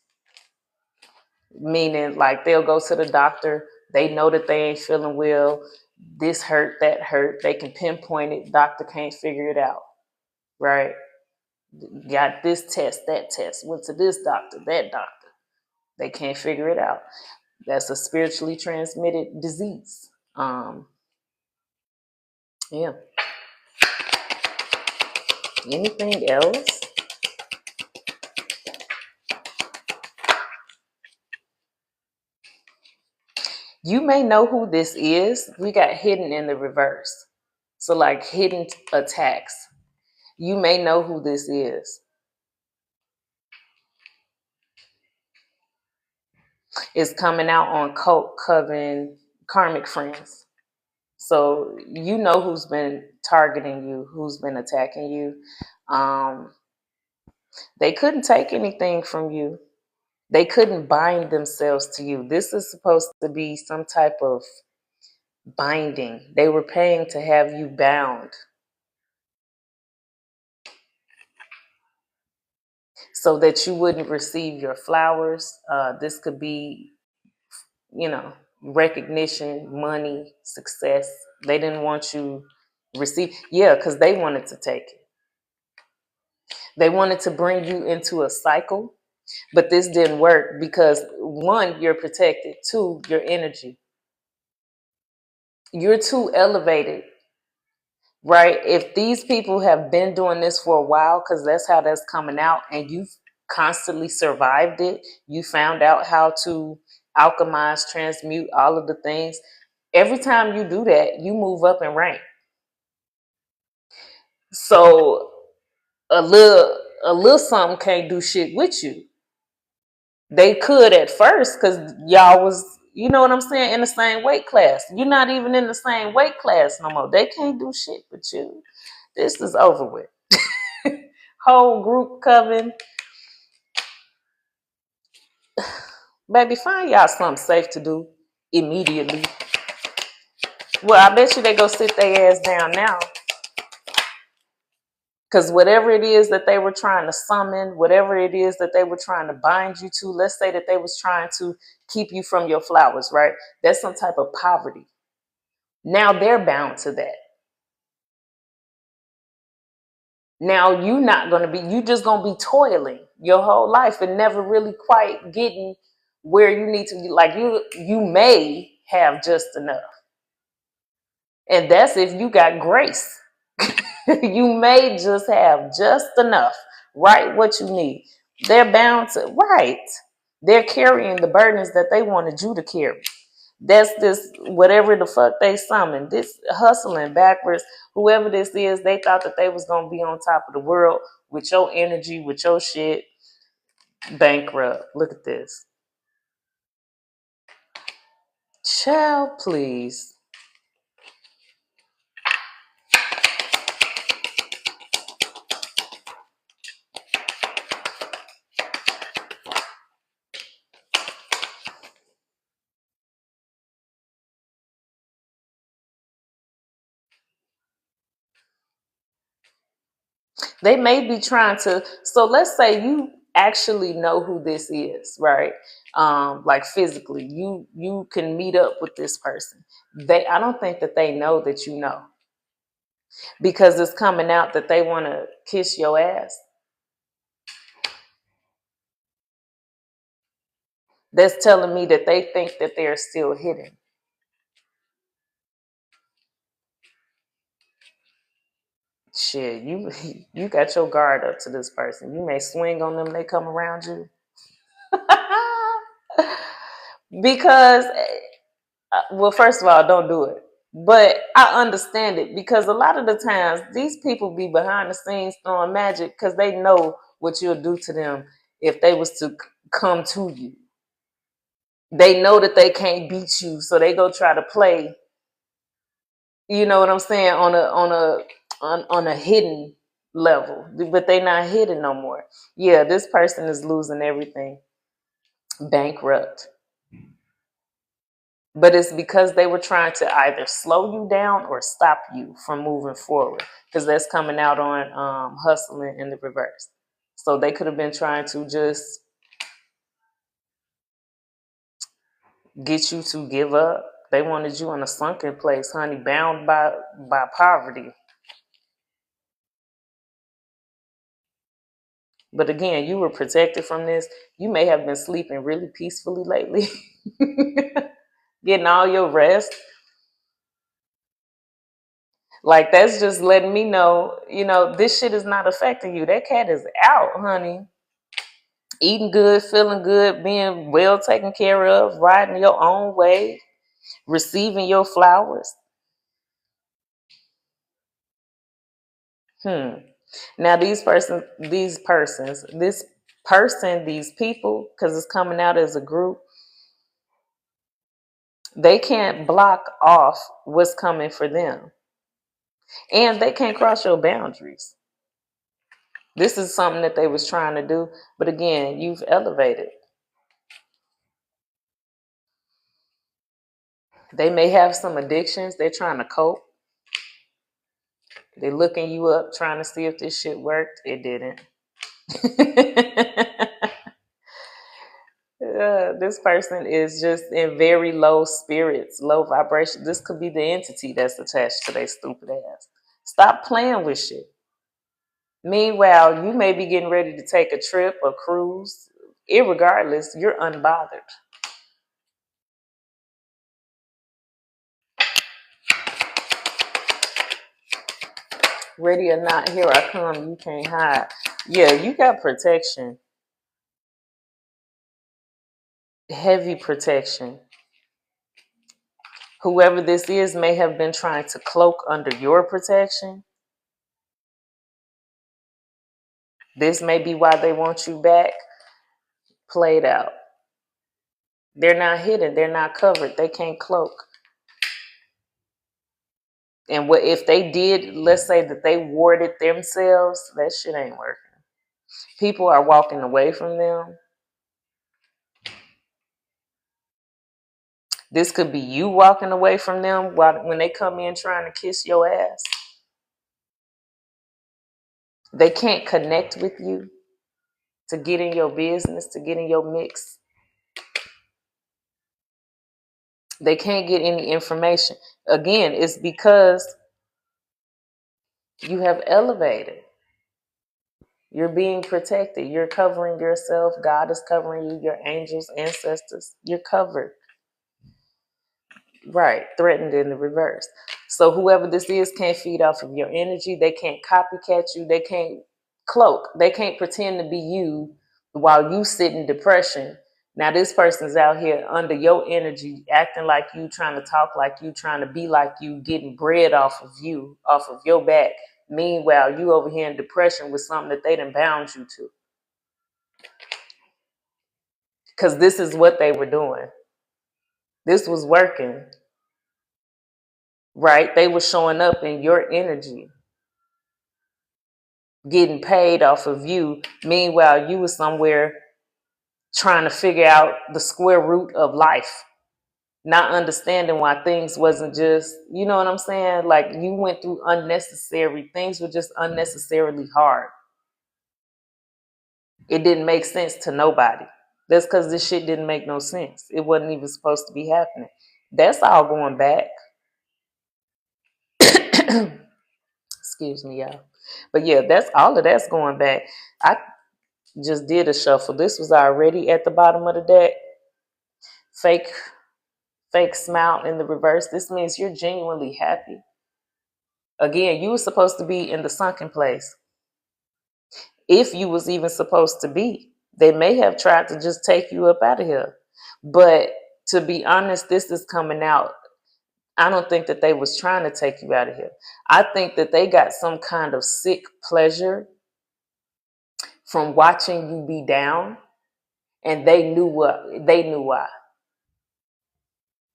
meaning like they'll go to the doctor, they know that they ain't feeling well, this hurt, that hurt, they can pinpoint it, doctor can't figure it out, right? Got this test, that test, went to this doctor, that doctor, they can't figure it out. That's a spiritually transmitted disease. Yeah. Anything else? You may know who this is. We got hidden in the reverse. So like hidden attacks. You may know who this is. It's coming out on cult, coven, karmic friends. So you know who's been targeting you, who's been attacking you. They couldn't take anything from you. They couldn't bind themselves to you. This is supposed to be some type of binding. They were paying to have you bound. so that you wouldn't receive your flowers. This could be, you know, recognition, money, success. They didn't want you receive, yeah, because they wanted to take it. They wanted to bring you into a cycle, but this didn't work because one, you're protected. Two, your energy. You're too elevated, right? If these people have been doing this for a while, because that's how that's coming out, and you've constantly survived it, you found out how to alchemize, transmute, all of the things. Every time you do that, you move up in rank. So a little something can't do shit with you. They could at first because y'all was, you know what I'm saying, in the same weight class. You're not even in the same weight class no more. They can't do shit with you. This is over with. Whole group coven. Baby, find y'all something safe to do immediately. Well, I bet you they go sit their ass down now. Because whatever it is that they were trying to summon, whatever it is that they were trying to bind you to, let's say that they was trying to keep you from your flowers, right? That's some type of poverty. Now they're bound to that. Now you not going to be, you just going to be toiling your whole life and never really quite getting where you need to be. Like you may have just enough. And that's if you got grace. You may just have just enough, right? What you need. They're bound to, right. They're carrying the burdens that they wanted you to carry. That's this, whatever the fuck they summoned, this hustling backwards, whoever this is, they thought that they was going to be on top of the world with your energy, with your shit. Bankrupt. Look at this. Child, please. They may be trying to, so let's say you actually know who this is, right? Like physically, you can meet up with this person. I don't think that they know that you know, because it's coming out that they want to kiss your ass. That's telling me that they think that they're still hidden. Shit, you got your guard up to this person. You may swing on them, they come around you. Because, well, first of all, don't do it. But I understand it because a lot of the times these people be behind the scenes throwing magic because they know what you'll do to them if they was to come to you. They know that they can't beat you, so they go try to play. You know what I'm saying, on a hidden level, but they not hidden no more. Yeah, this person is losing everything, bankrupt. But it's because they were trying to either slow you down or stop you from moving forward, because that's coming out on hustling in the reverse. So they could have been trying to just get you to give up. They wanted you in a sunken place, honey, bound by poverty. But again, you were protected from this. You may have been sleeping really peacefully lately, getting all your rest. Like, that's just letting me know, this shit is not affecting you. That cat is out, honey. Eating good, feeling good, being well taken care of, riding your own way, receiving your flowers. Now these persons, this person, these people, because it's coming out as a group, they can't block off what's coming for them. And they can't cross your boundaries. This is something that they was trying to do. But again, you've elevated. They may have some addictions. They're trying to cope. They're looking you up, trying to see if this shit worked. It didn't. This person is just in very low spirits, low vibration. This could be the entity that's attached to their stupid ass. Stop playing with shit. Meanwhile, you may be getting ready to take a trip, a cruise. Irregardless, you're unbothered. Ready or not, here I come. You can't hide. Yeah, you got protection. Heavy protection. Whoever this is may have been trying to cloak under your protection. This may be why they want you back. Played out. They're not hidden. They're not covered. They can't cloak. And what if they did, let's say that they warded themselves, that shit ain't working. People are walking away from them. This could be you walking away from them when they come in trying to kiss your ass. They can't connect with you to get in your business, to get in your mix. They can't get any information. Again, it's because you have elevated. You're being protected. You're covering yourself. God is covering you, your angels, ancestors. You're covered. Right. Threatened in the reverse. So whoever this is can't feed off of your energy. They can't copycat you. They can't cloak. They can't pretend to be you while you sit in depression. Now this person's out here under your energy, acting like you, trying to talk like you, trying to be like you, getting bread off of you, off of your back. Meanwhile, you over here in depression with something that they done bound you to. Because this is what they were doing. This was working. Right? They were showing up in your energy, getting paid off of you. Meanwhile, you were somewhere trying to figure out the square root of life, not understanding why things wasn't just, you know what I'm saying? Like you went through unnecessary, things were just unnecessarily hard. It didn't make sense to nobody. That's because this shit didn't make no sense. It wasn't even supposed to be happening. That's all going back. Excuse me, y'all. But yeah, that's all of that's going back. I just did a shuffle. This was already at the bottom of the deck. Fake smile in the reverse. This means you're genuinely happy. Again, you were supposed to be in the sunken place. If you was even supposed to be, they may have tried to just take you up out of here. But to be honest, this is coming out. I don't think that they was trying to take you out of here. I think that they got some kind of sick pleasure from watching you be down, and they knew why.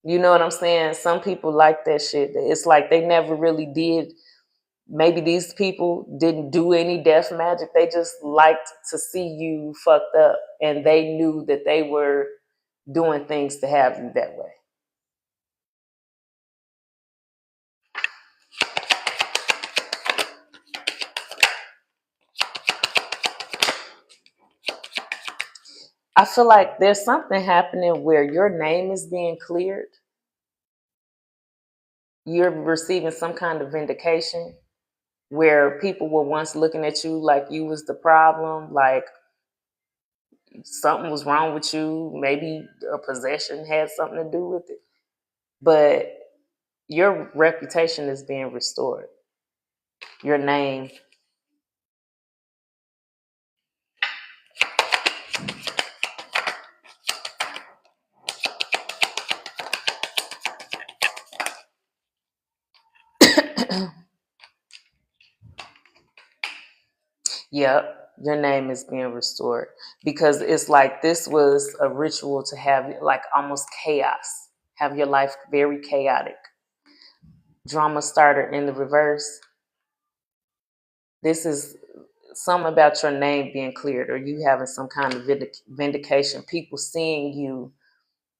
You know what I'm saying? Some people like that shit. It's like they never really did. Maybe these people didn't do any death magic. They just liked to see you fucked up, and they knew that they were doing things to have you that way. I feel like there's something happening where your name is being cleared. You're receiving some kind of vindication where people were once looking at you like you was the problem, like something was wrong with you. Maybe a possession had something to do with it. But your reputation is being restored. Your name. Yep, your name is being restored because it's like this was a ritual to have like almost chaos, have your life very chaotic. Drama starter in the reverse. This is something about your name being cleared or you having some kind of vindication, people seeing you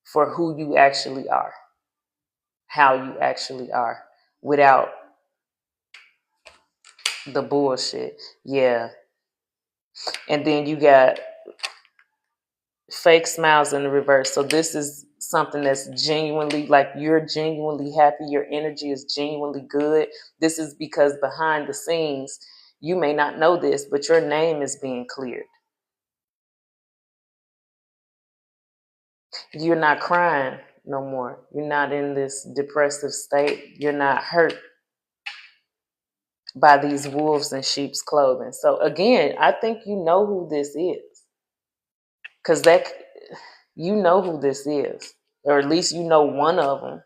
for who you actually are, how you actually are without the bullshit. Yeah. And then you got fake smiles in the reverse. So this is something that's genuinely, like, you're genuinely happy, your energy is genuinely good. This is because behind the scenes, you may not know this, but your name is being cleared. You're not crying no more. You're not in this depressive state. You're not hurt by these wolves in sheep's clothing. So again, I think you know who this is, because that, you know who this is, or at least you know one of them.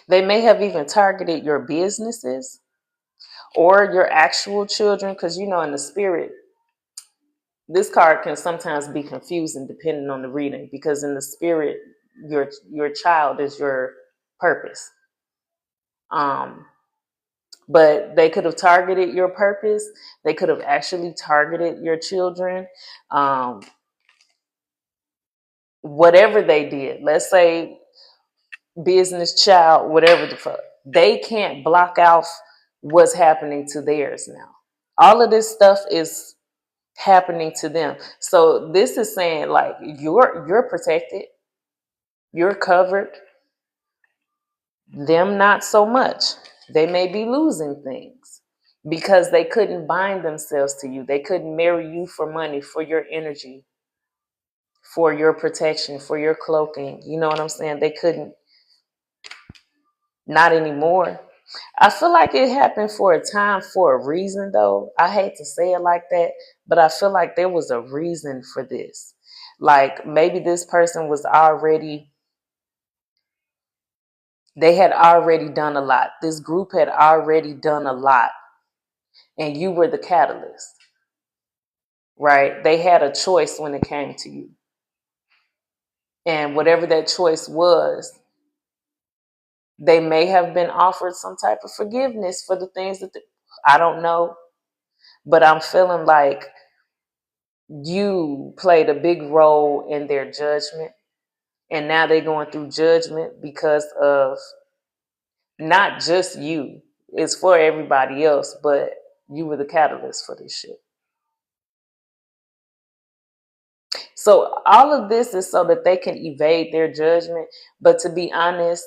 They may have even targeted your businesses or your actual children, because you know, in the spirit, this card can sometimes be confusing depending on the reading, because in the spirit, your child is your purpose. But they could have targeted your purpose. They could have actually targeted your children. Whatever they did, let's say business, child, whatever the fuck, they can't block out what's happening to theirs now. All of this stuff is happening to them. So this is saying, like, you're protected, you're covered. Them not so much. They may be losing things because they couldn't bind themselves to you. They couldn't marry you for money, for your energy, for your protection, for your cloaking. You know what I'm saying? They couldn't. Not anymore. I feel like it happened for a time, for a reason, though. I hate to say it like that, but I feel like there was a reason for this. Like, maybe this person was already, they had already done a lot. This group had already done a lot, and you were the catalyst, right? They had a choice when it came to you. And whatever that choice was, they may have been offered some type of forgiveness for the things that I don't know. But I'm feeling like you played a big role in their judgment. And now they're going through judgment because of not just you. It's for everybody else, but you were the catalyst for this shit. So all of this is so that they can evade their judgment. But to be honest,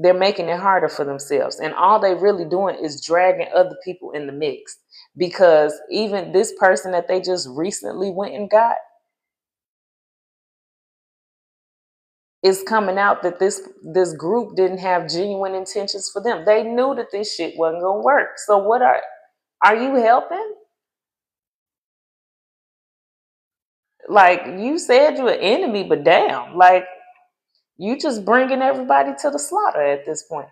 they're making it harder for themselves. And all they really doing is dragging other people in the mix. Because even this person that they just recently went and got, it's coming out that this group didn't have genuine intentions for them. They knew that this shit wasn't gonna work. So what are you helping? Like, you said you're an enemy, but damn, like, you just bringing everybody to the slaughter at this point.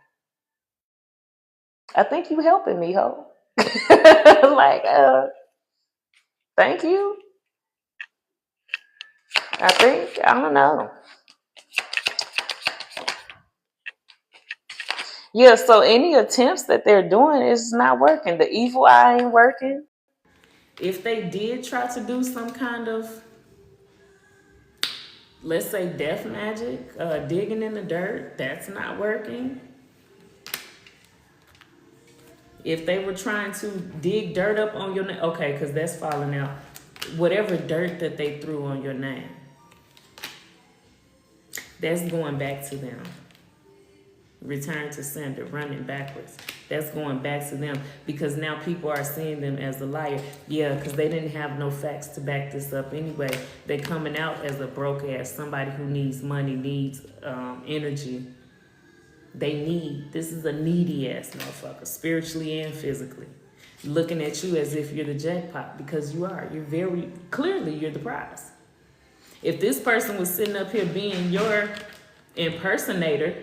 I think you helping me, ho. Like, thank you. I don't know. Yeah, so any attempts that they're doing is not working. The evil eye ain't working. If they did try to do some kind of, let's say, death magic, digging in the dirt, that's not working. If they were trying to dig dirt up on your name, okay, because that's falling out. Whatever dirt that they threw on your name, that's going back to them. Return to sender, running backwards. That's going back to them, because now people are seeing them as a liar. Yeah, because they didn't have no facts to back this up anyway. They're coming out as a broke ass, somebody who needs money, needs energy. This is a needy ass motherfucker, spiritually and physically. Looking at you as if you're the jackpot, because you are. You're very clearly, you're the prize. If this person was sitting up here being your impersonator,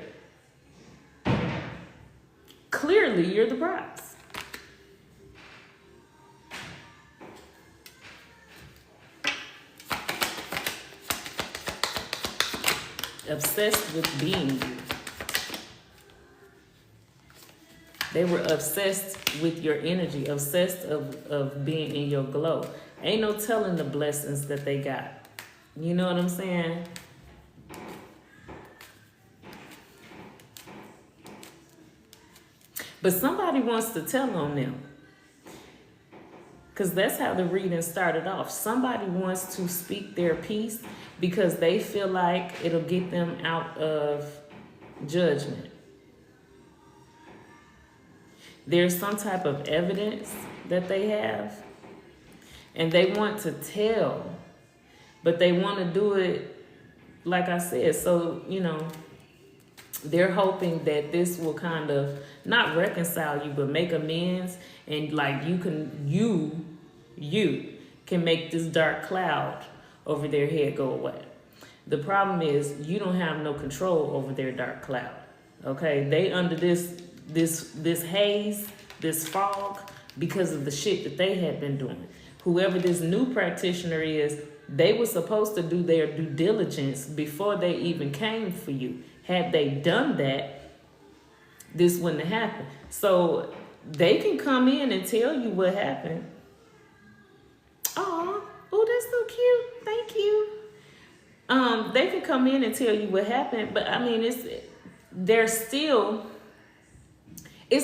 clearly you're the prize. Obsessed with being you. They were obsessed with your energy, obsessed of being in your glow. Ain't no telling the blessings that they got. You know what I'm saying? But somebody wants to tell on them. Because that's how the reading started off. Somebody wants to speak their piece because they feel like it'll get them out of judgment. There's some type of evidence that they have, and they want to tell, but they want to do it, like I said, so, they're hoping that this will kind of not reconcile you, but make amends, and like you can make this dark cloud over their head go away. The problem is you don't have no control over their dark cloud. Okay, they under this haze, this fog, because of the shit that they had been doing. Whoever this new practitioner is, they were supposed to do their due diligence before they even came for you. Had they done that, this wouldn't have happened. So they can come in and tell you what happened. Oh, that's so cute. Thank you. They can come in and tell you what happened, but I mean, it's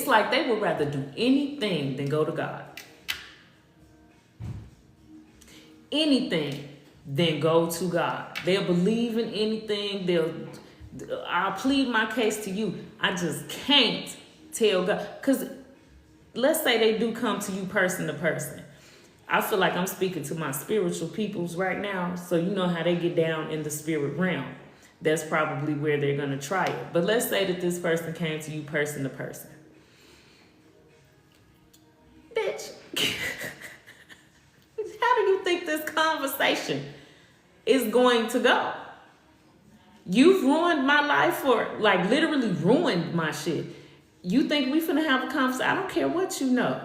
like they would rather do anything than go to God. Anything than go to God. They'll believe in anything. I'll plead my case to you. I just can't tell God. Because let's say they do come to you person to person. I feel like I'm speaking to my spiritual peoples right now. So you know how they get down in the spirit realm. That's probably where they're going to try it. But let's say that this person came to you person to person. Bitch, how do you think this conversation is going to go? You've ruined my life, like literally ruined my shit. You think we finna have a conversation? I don't care what you know.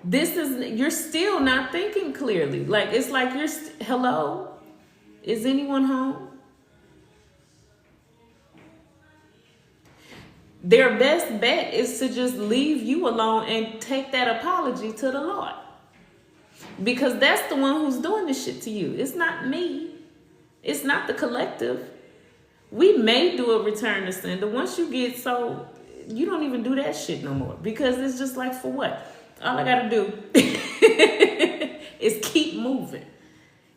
You're still not thinking clearly. Like, it's like hello? Is anyone home? Their best bet is to just leave you alone and take that apology to the Lord. Because that's the one who's doing this shit to you. It's not me. It's not the collective. We may do a return to sender. Once you get you don't even do that shit no more. Because it's just like, for what? All I gotta do is keep moving.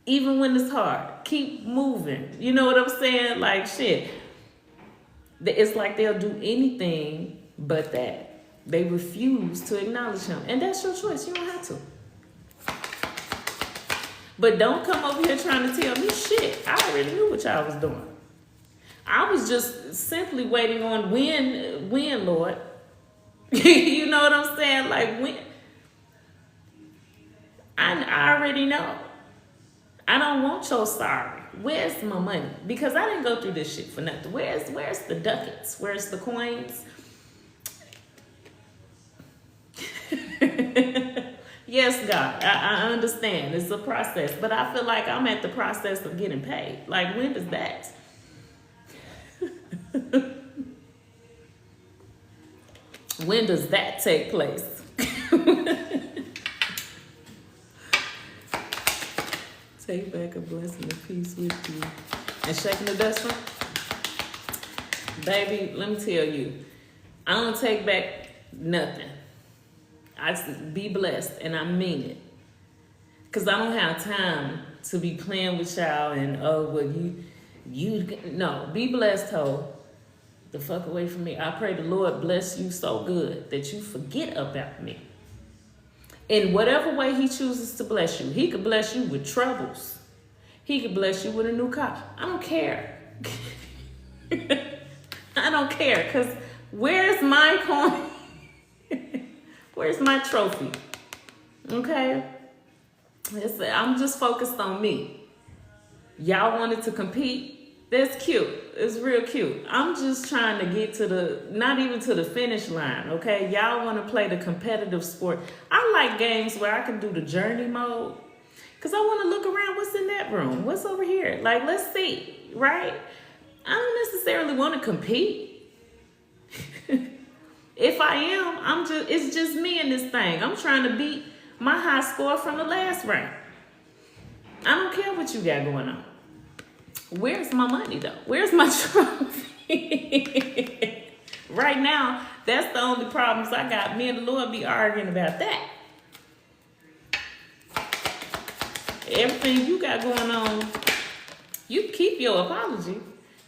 Even when it's hard. Keep moving. You know what I'm saying? Like, shit. It's like they'll do anything but that. They refuse to acknowledge him. And that's your choice. You don't have to. But don't come over here trying to tell me shit. I already knew what y'all was doing. I was just simply waiting on when, Lord. You know what I'm saying? Like, when? I already know. I don't want your sorry. Where's my money? Because I didn't go through this shit for nothing. Where's the ducats? Where's the coins? Yes, God, I understand. It's a process. But I feel like I'm at the process of getting paid. Like, when does that? When does that take place? Take back a blessing and peace with you. And shaking the dust from? Baby, let me tell you, I don't take back nothing. I just be blessed, and I mean it. Because I don't have time to be playing with y'all and, no, be blessed, ho. The fuck away from me. I pray the Lord bless you so good that you forget about me. In whatever way he chooses to bless you. He could bless you with troubles. He could bless you with a new car. I don't care. I don't care, because where's my coin? Where's my trophy? Okay? I'm just focused on me. Y'all wanted to compete? That's cute. It's real cute. I'm just trying to get to not even to the finish line, okay? Y'all want to play the competitive sport. I like games where I can do the journey mode, because I want to look around. What's in that room? What's over here? Like, let's see, right? I don't necessarily want to compete. If I am, it's just me in this thing. I'm trying to beat my high score from the last round. I don't care what you got going on. Where's my money though? Where's my trophy? Right now, that's the only problems I got. Me and the Lord be arguing about that. Everything you got going on, you keep your apology.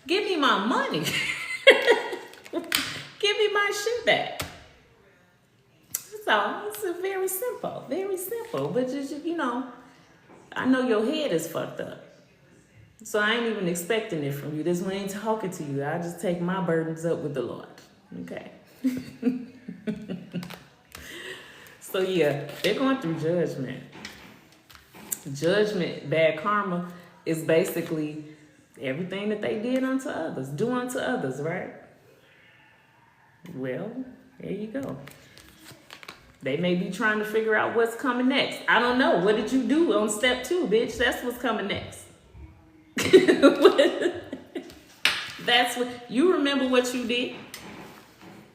Give me my money. Give me my shit back. So it's very simple, very simple. But just, you know, I know your head is fucked up. So I ain't even expecting it from you. This one ain't talking to you. I just take my burdens up with the Lord. Okay. So yeah, they're going through judgment. Judgment, bad karma, is basically everything that they did unto others. Do unto others, right? Well, there you go. They may be trying to figure out what's coming next. I don't know. What did you do on step 2, bitch? That's what's coming next. That's what you remember what you did.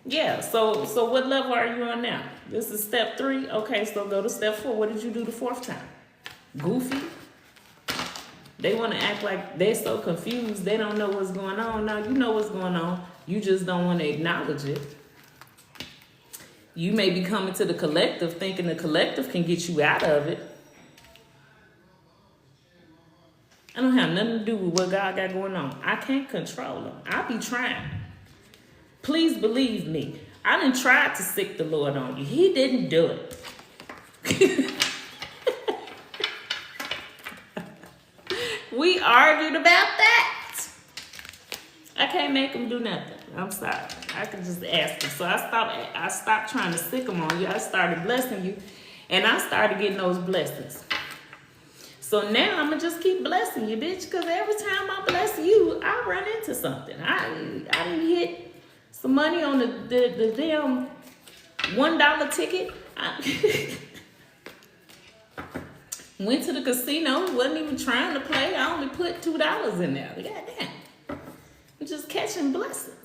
Yeah. So what level are you on now? This is step 3. Okay, so go to step 4. What did you do the 4th time? Goofy. They want to act like they're so confused. They don't know what's going on. Now you know what's going on. You just don't want to acknowledge it. You may be coming to the collective thinking the collective can get you out of it. I don't have nothing to do with what God got going on. I can't control him. I be trying. Please believe me. I done tried to sick the Lord on you. He didn't do it. We argued about that. I can't make him do nothing. I'm sorry. I could just ask him. So I stopped trying to sick him on you. I started blessing you. And I started getting those blessings. So now I'm going to just keep blessing you, bitch. Because every time I bless you, I run into something. I didn't hit some money on the damn $1 ticket. Went to the casino, wasn't even trying to play. I only put $2 in there. Goddamn. I'm just catching blessings.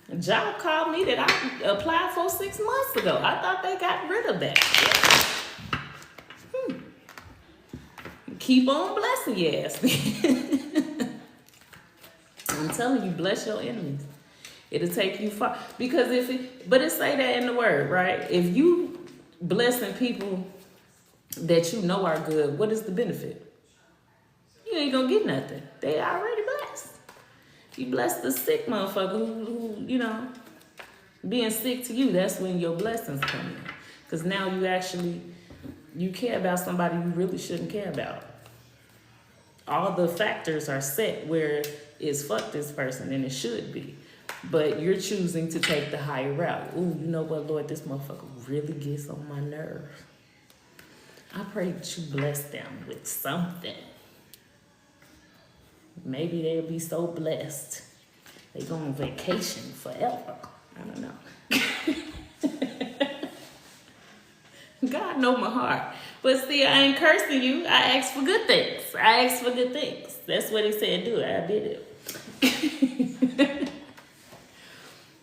A job called me that I applied for 6 months ago. I thought they got rid of that. Keep on blessing your ass. I'm telling you, bless your enemies. It'll take you far. Because but it say that in the word, right? If you blessing people that you know are good, what is the benefit? You ain't gonna get nothing. They already blessed. You bless the sick motherfucker who you know, being sick to you, that's when your blessings come in. Because now you care about somebody you really shouldn't care about. All the factors are set where it's fuck this person, and it should be. But you're choosing to take the higher route. Ooh, you know what, Lord, this motherfucker really gets on my nerves. I pray that you bless them with something. Maybe they'll be so blessed. They go on vacation forever. I don't know. God know my heart. But see, I ain't cursing you. I asked for good things. That's what he said do. I did it.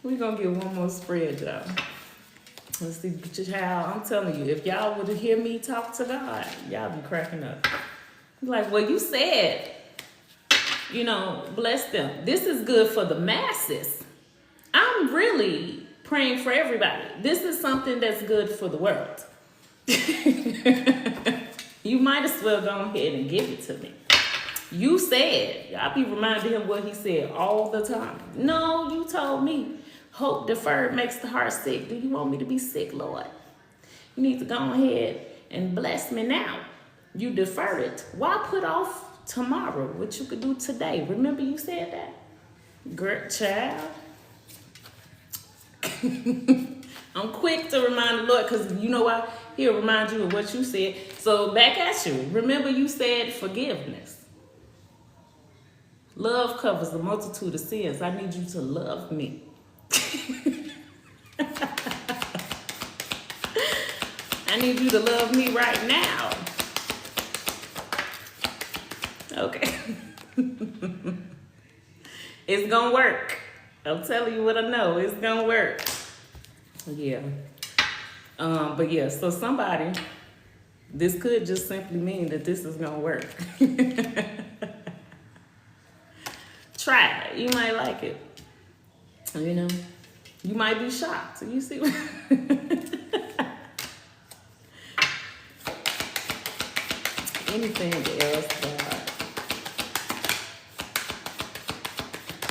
We're going to get one more spread, y'all. Let's see, child, I'm telling you, if y'all would hear me talk to God, y'all be cracking up. Like, well, you said, you know, bless them. This is good for the masses. I'm really praying for everybody. This is something that's good for the world. You might as well go ahead and give it to me. You said, I'll be reminding him what he said all the time. No, you told me. Hope deferred makes the heart sick. Do you want me to be sick, Lord? You need to go ahead and bless me now. You deferred it. Why put off tomorrow what you could do today? Remember you said that? Great child. I'm quick to remind the Lord because you know why? He'll remind you of what you said. So back at you. Remember you said forgiveness. Love covers the multitude of sins. I need you to love me. I need you to love me right now. Okay. It's gonna work. I'm telling you what I know. It's gonna work. Yeah. But yeah, so somebody This could just simply mean that this is gonna work. Try it. You might like it. You know, you might be shocked. You see what? Anything else?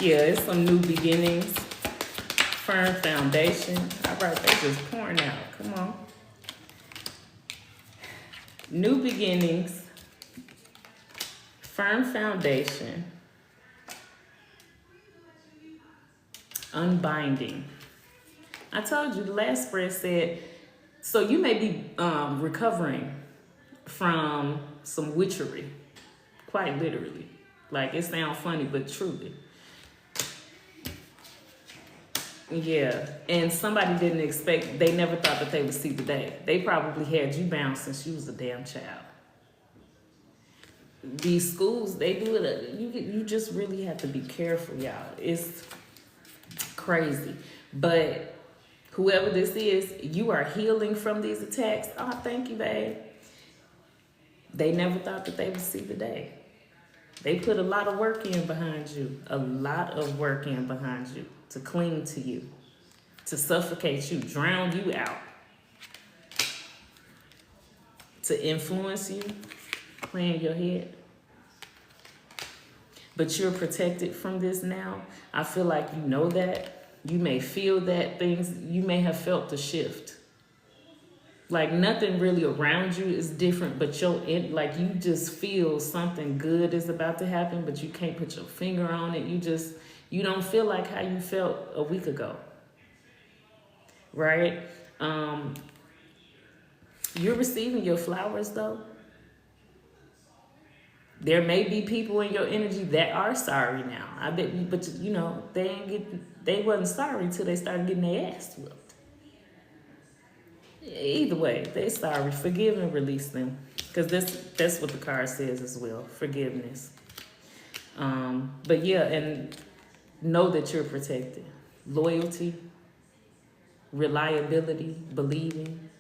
Yeah, it's some new beginnings. Firm foundation. All right, they just pouring out. Come on. New beginnings. Firm foundation. Unbinding. I told you the last spread said, so you may be recovering from some witchery, quite literally. Like, it sounds funny, but truly. Yeah, and somebody didn't expect, they never thought that they would see the day. They probably had you bound since you was a damn child. These schools, they do it, you just really have to be careful, y'all. It's crazy. But whoever this is, you are healing from these attacks. Oh, thank you, babe. They never thought that they would see the day. They put a lot of work in behind you, a lot of work in behind you to cling to you, to suffocate you, drown you out, to influence you, play in your head. But you're protected from this now. I feel like you know that. You may feel that things, you may have felt the shift. Like nothing really around you is different, but like you just feel something good is about to happen, but you can't put your finger on it. You don't feel like how you felt a week ago, right? You're receiving your flowers though. There may be people in your energy that are sorry now. I bet you, but you know, they wasn't sorry till they started getting their ass whooped. Either way, they sorry. Forgive and release them. Because that's what the card says as well. Forgiveness. But yeah, and know that you're protected. Loyalty, reliability, believing.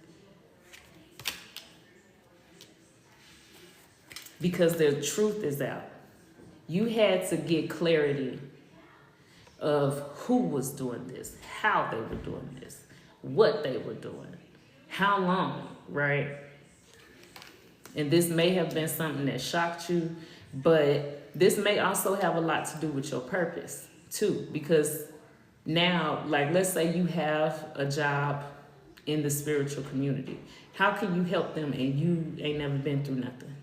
Because the truth is out. You had to get clarity of who was doing this, how they were doing this, what they were doing. How long, right? And this may have been something that shocked you, but this may also have a lot to do with your purpose too, because now, like, let's say you have a job in the spiritual community. How can you help them and you ain't never been through nothing?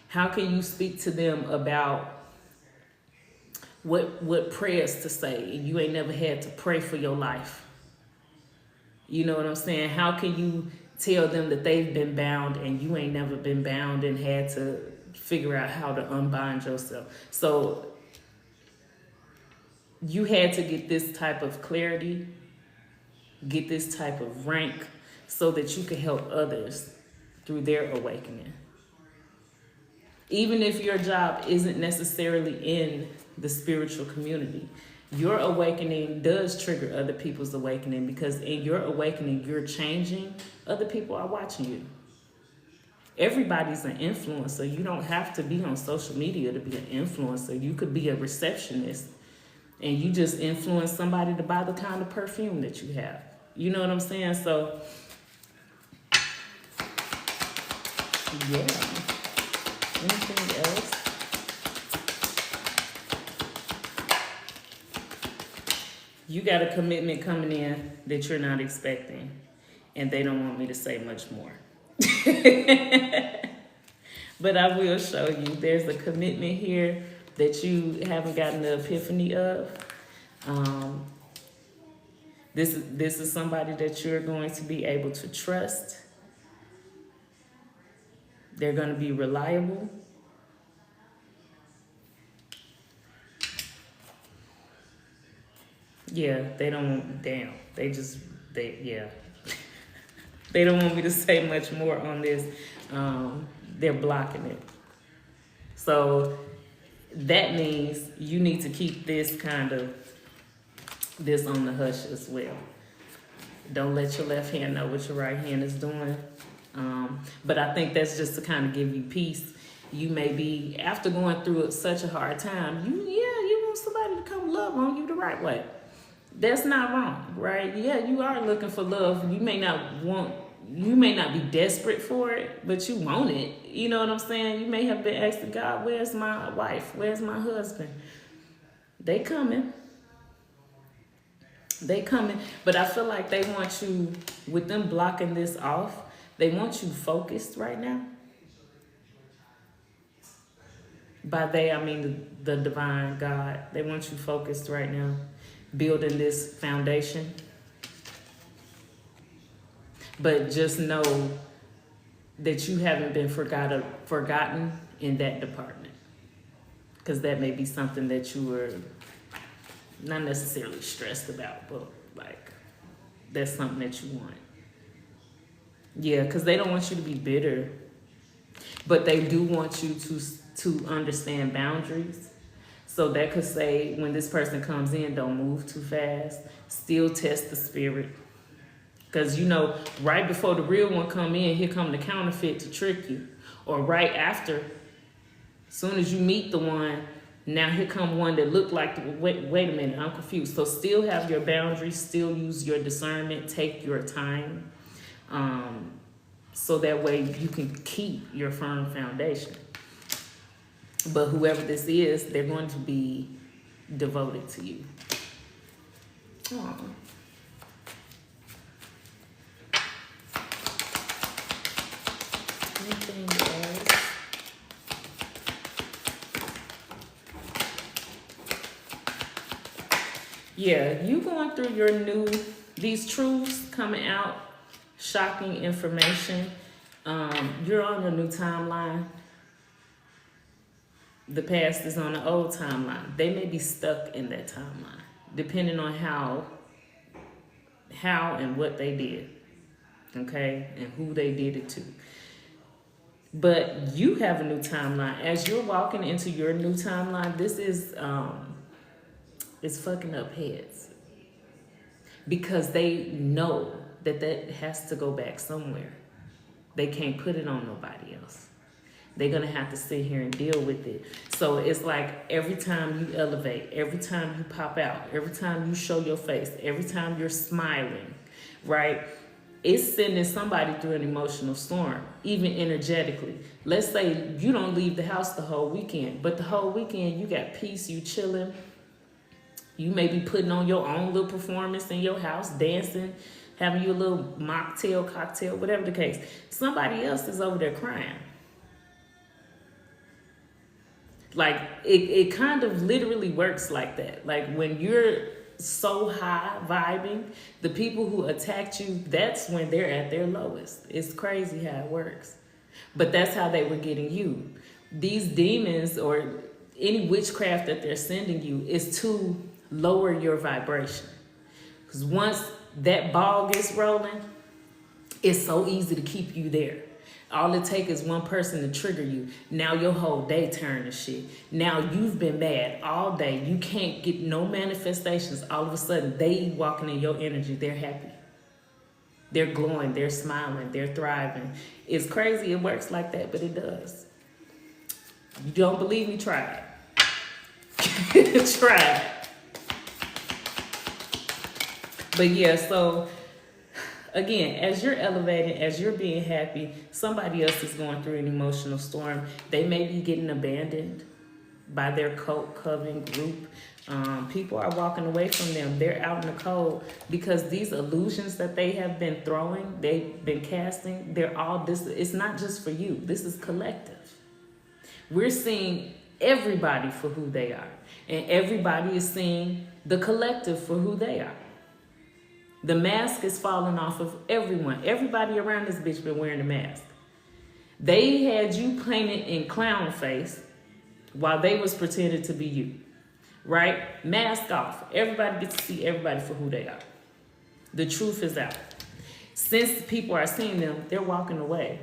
How can you speak to them about what prayers to say and you ain't never had to pray for your life? You know what I'm saying? How can you tell them that they've been bound and you ain't never been bound and had to figure out how to unbind yourself? So you had to get this type of clarity, get this type of rank so that you could help others through their awakening. Even if your job isn't necessarily in the spiritual community, your awakening does trigger other people's awakening, because in your awakening, you're changing. Other people are watching you. Everybody's an influencer. You don't have to be on social media to be an influencer. You could be a receptionist and you just influence somebody to buy the kind of perfume that you have. You know what I'm saying? So, yeah. Anything else? You got a commitment coming in that you're not expecting, and they don't want me to say much more. But I will show you. There's a commitment here that you haven't gotten the epiphany of. This is somebody that you're going to be able to trust. They're going to be reliable. Yeah, they don't, damn. They don't want me to say much more on this. They're blocking it. So that means you need to keep this on the hush as well. Don't let your left hand know what your right hand is doing. But I think that's just to kind of give you peace. You may be, after going through such a hard time, you want somebody to come love on you the right way. That's not wrong, right? Yeah, you are looking for love. You may not be desperate for it, but you want it. You know what I'm saying? You may have been asking God, where's my wife? Where's my husband? They coming. But I feel like they want you, with them blocking this off, they want you focused right now. By they, I mean the divine God. They want you focused right now, building this foundation. But just know that you haven't been forgotten in that department. Because that may be something that you were not necessarily stressed about, but like that's something that you want. Yeah, because they don't want you to be bitter, but they do want you to understand boundaries. So that could say, when this person comes in, don't move too fast. Still test the spirit. Because, right before the real one come in, here come the counterfeit to trick you. Or right after, soon as you meet the one, now here come one that look like, wait a minute, I'm confused. So still have your boundaries, still use your discernment, take your time. So that way you can keep your firm foundation. But whoever this is, they're going to be devoted to you. Aww. Anything else? Yeah, you going through these truths coming out, shocking information. You're on a new timeline. The past is on the old timeline. They may be stuck in that timeline, depending on how and what they did, okay, and who they did it to. But you have a new timeline. As you're walking into your new timeline, this is it's fucking up heads, because they know that has to go back somewhere. They can't put it on nobody else. They're going to have to sit here and deal with it. So it's like every time you elevate, every time you pop out, every time you show your face, every time you're smiling, right? It's sending somebody through an emotional storm, even energetically. Let's say you don't leave the house the whole weekend, but the whole weekend you got peace, you chilling. You may be putting on your own little performance in your house, dancing, having your little mocktail, cocktail, whatever the case. Somebody else is over there crying. Like, it kind of literally works like that. Like, when you're so high vibing, the people who attacked you, that's when they're at their lowest. It's crazy how it works. But that's how they were getting you. These demons or any witchcraft that they're sending you is to lower your vibration. Because once that ball gets rolling, it's so easy to keep you there. All it takes is one person to trigger you. Now your whole day turned to shit. Now you've been mad all day. You can't get no manifestations. All of a sudden, they walking in your energy. They're happy. They're glowing. They're smiling. They're thriving. It's crazy. It works like that, but it does. You don't believe me? Try it. Try it. But yeah, so again, as you're elevating, as you're being happy, somebody else is going through an emotional storm. They may be getting abandoned by their cult coven group. People are walking away from them. They're out in the cold because these illusions that they have been throwing, they've been casting, they're all this. It's not just for you. This is collective. We're seeing everybody for who they are, and everybody is seeing the collective for who they are. The mask is falling off of everyone. Everybody around this bitch been wearing a mask. They had you painted in clown face while they was pretending to be you, right? Mask off. Everybody gets to see everybody for who they are. The truth is out. Since people are seeing them, they're walking away.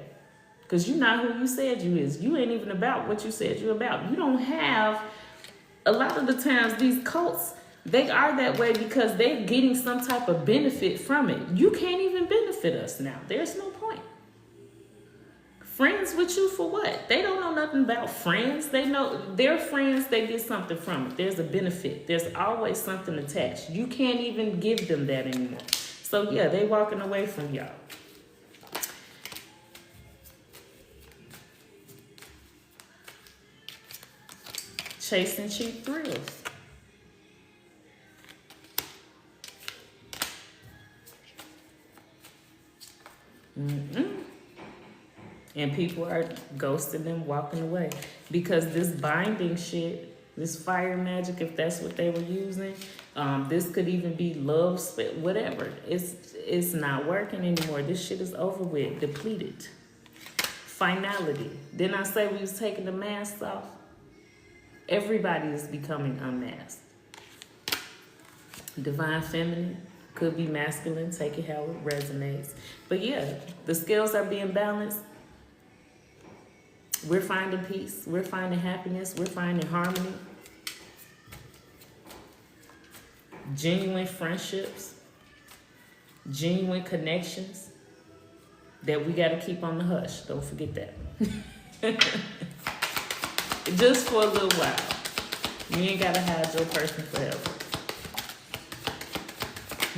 Because you're not who you said you is. You ain't even about what you said you're about. You don't have, a lot of the times, these cults, they are that way because they're getting some type of benefit from it. You can't even benefit us now. There's no point. Friends with you for what? They don't know nothing about friends. They know they're friends, they get something from it. There's a benefit. There's always something attached. You can't even give them that anymore. So yeah, they walking away from y'all. Chasing cheap thrills. And people are ghosting them, walking away. Because this binding shit, this fire magic, if that's what they were using, this could even be love, whatever. It's not working anymore. This shit is over with, depleted. Finality. Didn't I say we was taking the masks off? Everybody is becoming unmasked. Divine feminine could be masculine, take it how it resonates. But yeah, the scales are being balanced. We're finding peace. We're finding happiness. We're finding harmony. Genuine friendships. Genuine connections that we got to keep on the hush. Don't forget that. Just for a little while. You ain't got to hide your person forever.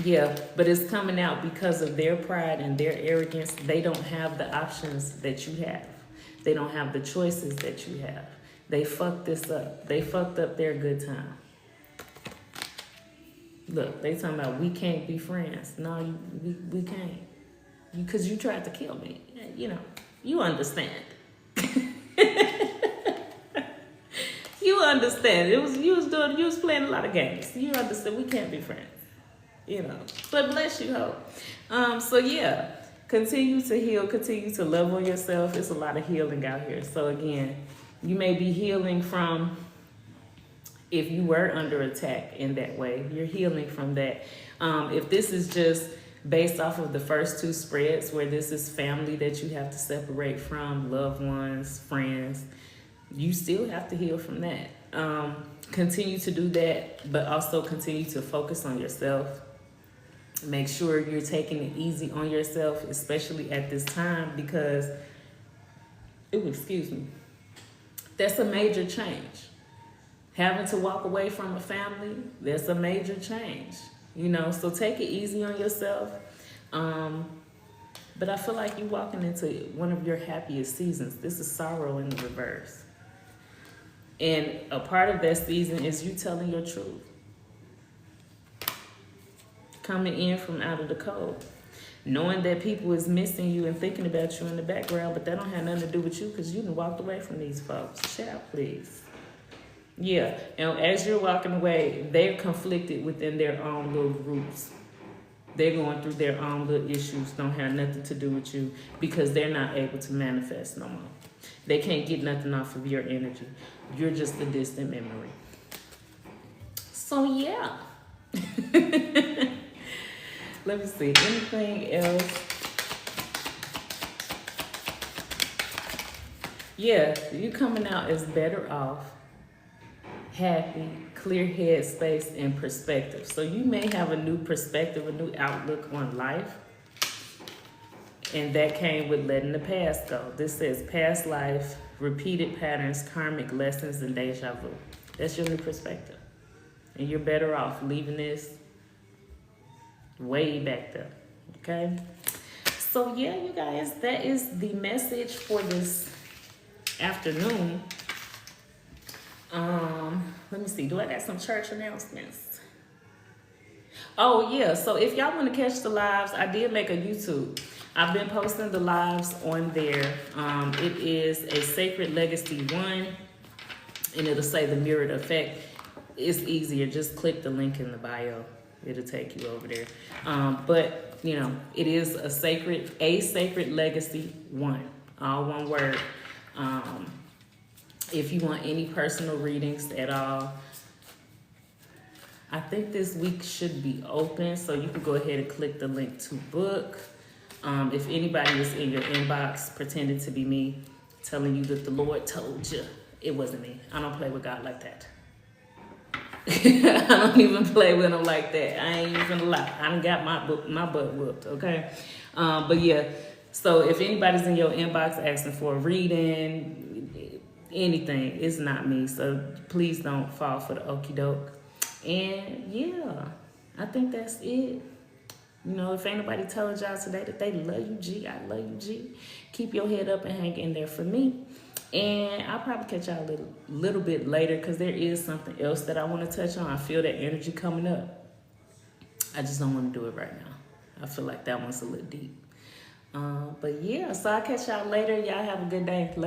Yeah, but it's coming out because of their pride and their arrogance. They don't have the options that you have. They don't have the choices that you have. They fucked this up. They fucked up their good time. Look, they talking about we can't be friends. No, we can't. Because you tried to kill me. You know, you understand. You understand. You was playing a lot of games. You understand we can't be friends. You know. But bless you, hope. So yeah. Continue to heal, continue to love on yourself. It's a lot of healing out here. So again, you may be healing from, if you were under attack in that way, you're healing from that. If this is just based off of the first two spreads, where this is family that you have to separate from, loved ones, friends, you still have to heal from that. Continue to do that, but also continue to focus on yourself. Make sure you're taking it easy on yourself, especially at this time, because, excuse me, that's a major change. Having to walk away from a family, that's a major change. You know, so take it easy on yourself. But I feel like you're walking into one of your happiest seasons. This is sorrow in the reverse. And a part of that season is you telling your truth. Coming in from out of the cold, knowing that people is missing you and thinking about you in the background, but that don't have nothing to do with you because you done walked away from these folks. Child, please. Yeah, and as you're walking away, they're conflicted within their own little groups. They're going through their own little issues, don't have nothing to do with you because they're not able to manifest no more. They can't get nothing off of your energy. You're just a distant memory. So yeah. Let me see. Anything else? Yeah, you coming out as better off, happy, clear head space, and perspective. So you may have a new perspective, a new outlook on life. And that came with letting the past go. This says past life, repeated patterns, karmic lessons, and deja vu. That's your new perspective. And you're better off leaving this way back there. Okay? So yeah, you guys, that is the message for this afternoon. Let me see. Do I got some church announcements? Oh yeah, so if y'all want to catch the lives, I did make a YouTube. I've been posting the lives on there. It is a Sacred Legacy 1, and it'll say the Mirrored Effect. It's easier. Just click the link in the bio. It'll take you over there. But, you know, it is a Sacred Legacy 1. All one word. If you want any personal readings at all, I think this week should be open, so you can go ahead and click the link to book. If anybody is in your inbox pretending to be me, telling you that the Lord told you, it wasn't me. I don't play with God like that. I don't even play with him like that. I ain't even lie. I done got my butt whooped, okay? But yeah, So if anybody's in your inbox asking for a reading, anything, it's not me. So please don't fall for the okie doke. And yeah, I think that's it. You know, if ain't nobody telling y'all today that they love you, G, I love you, G. Keep your head up and hang in there for me. And I'll probably catch y'all a little bit later because there is something else that I want to touch on. I feel that energy coming up. I just don't want to do it right now. I feel like that one's a little deep. But yeah, so I'll catch y'all later. Y'all have a good day. Later.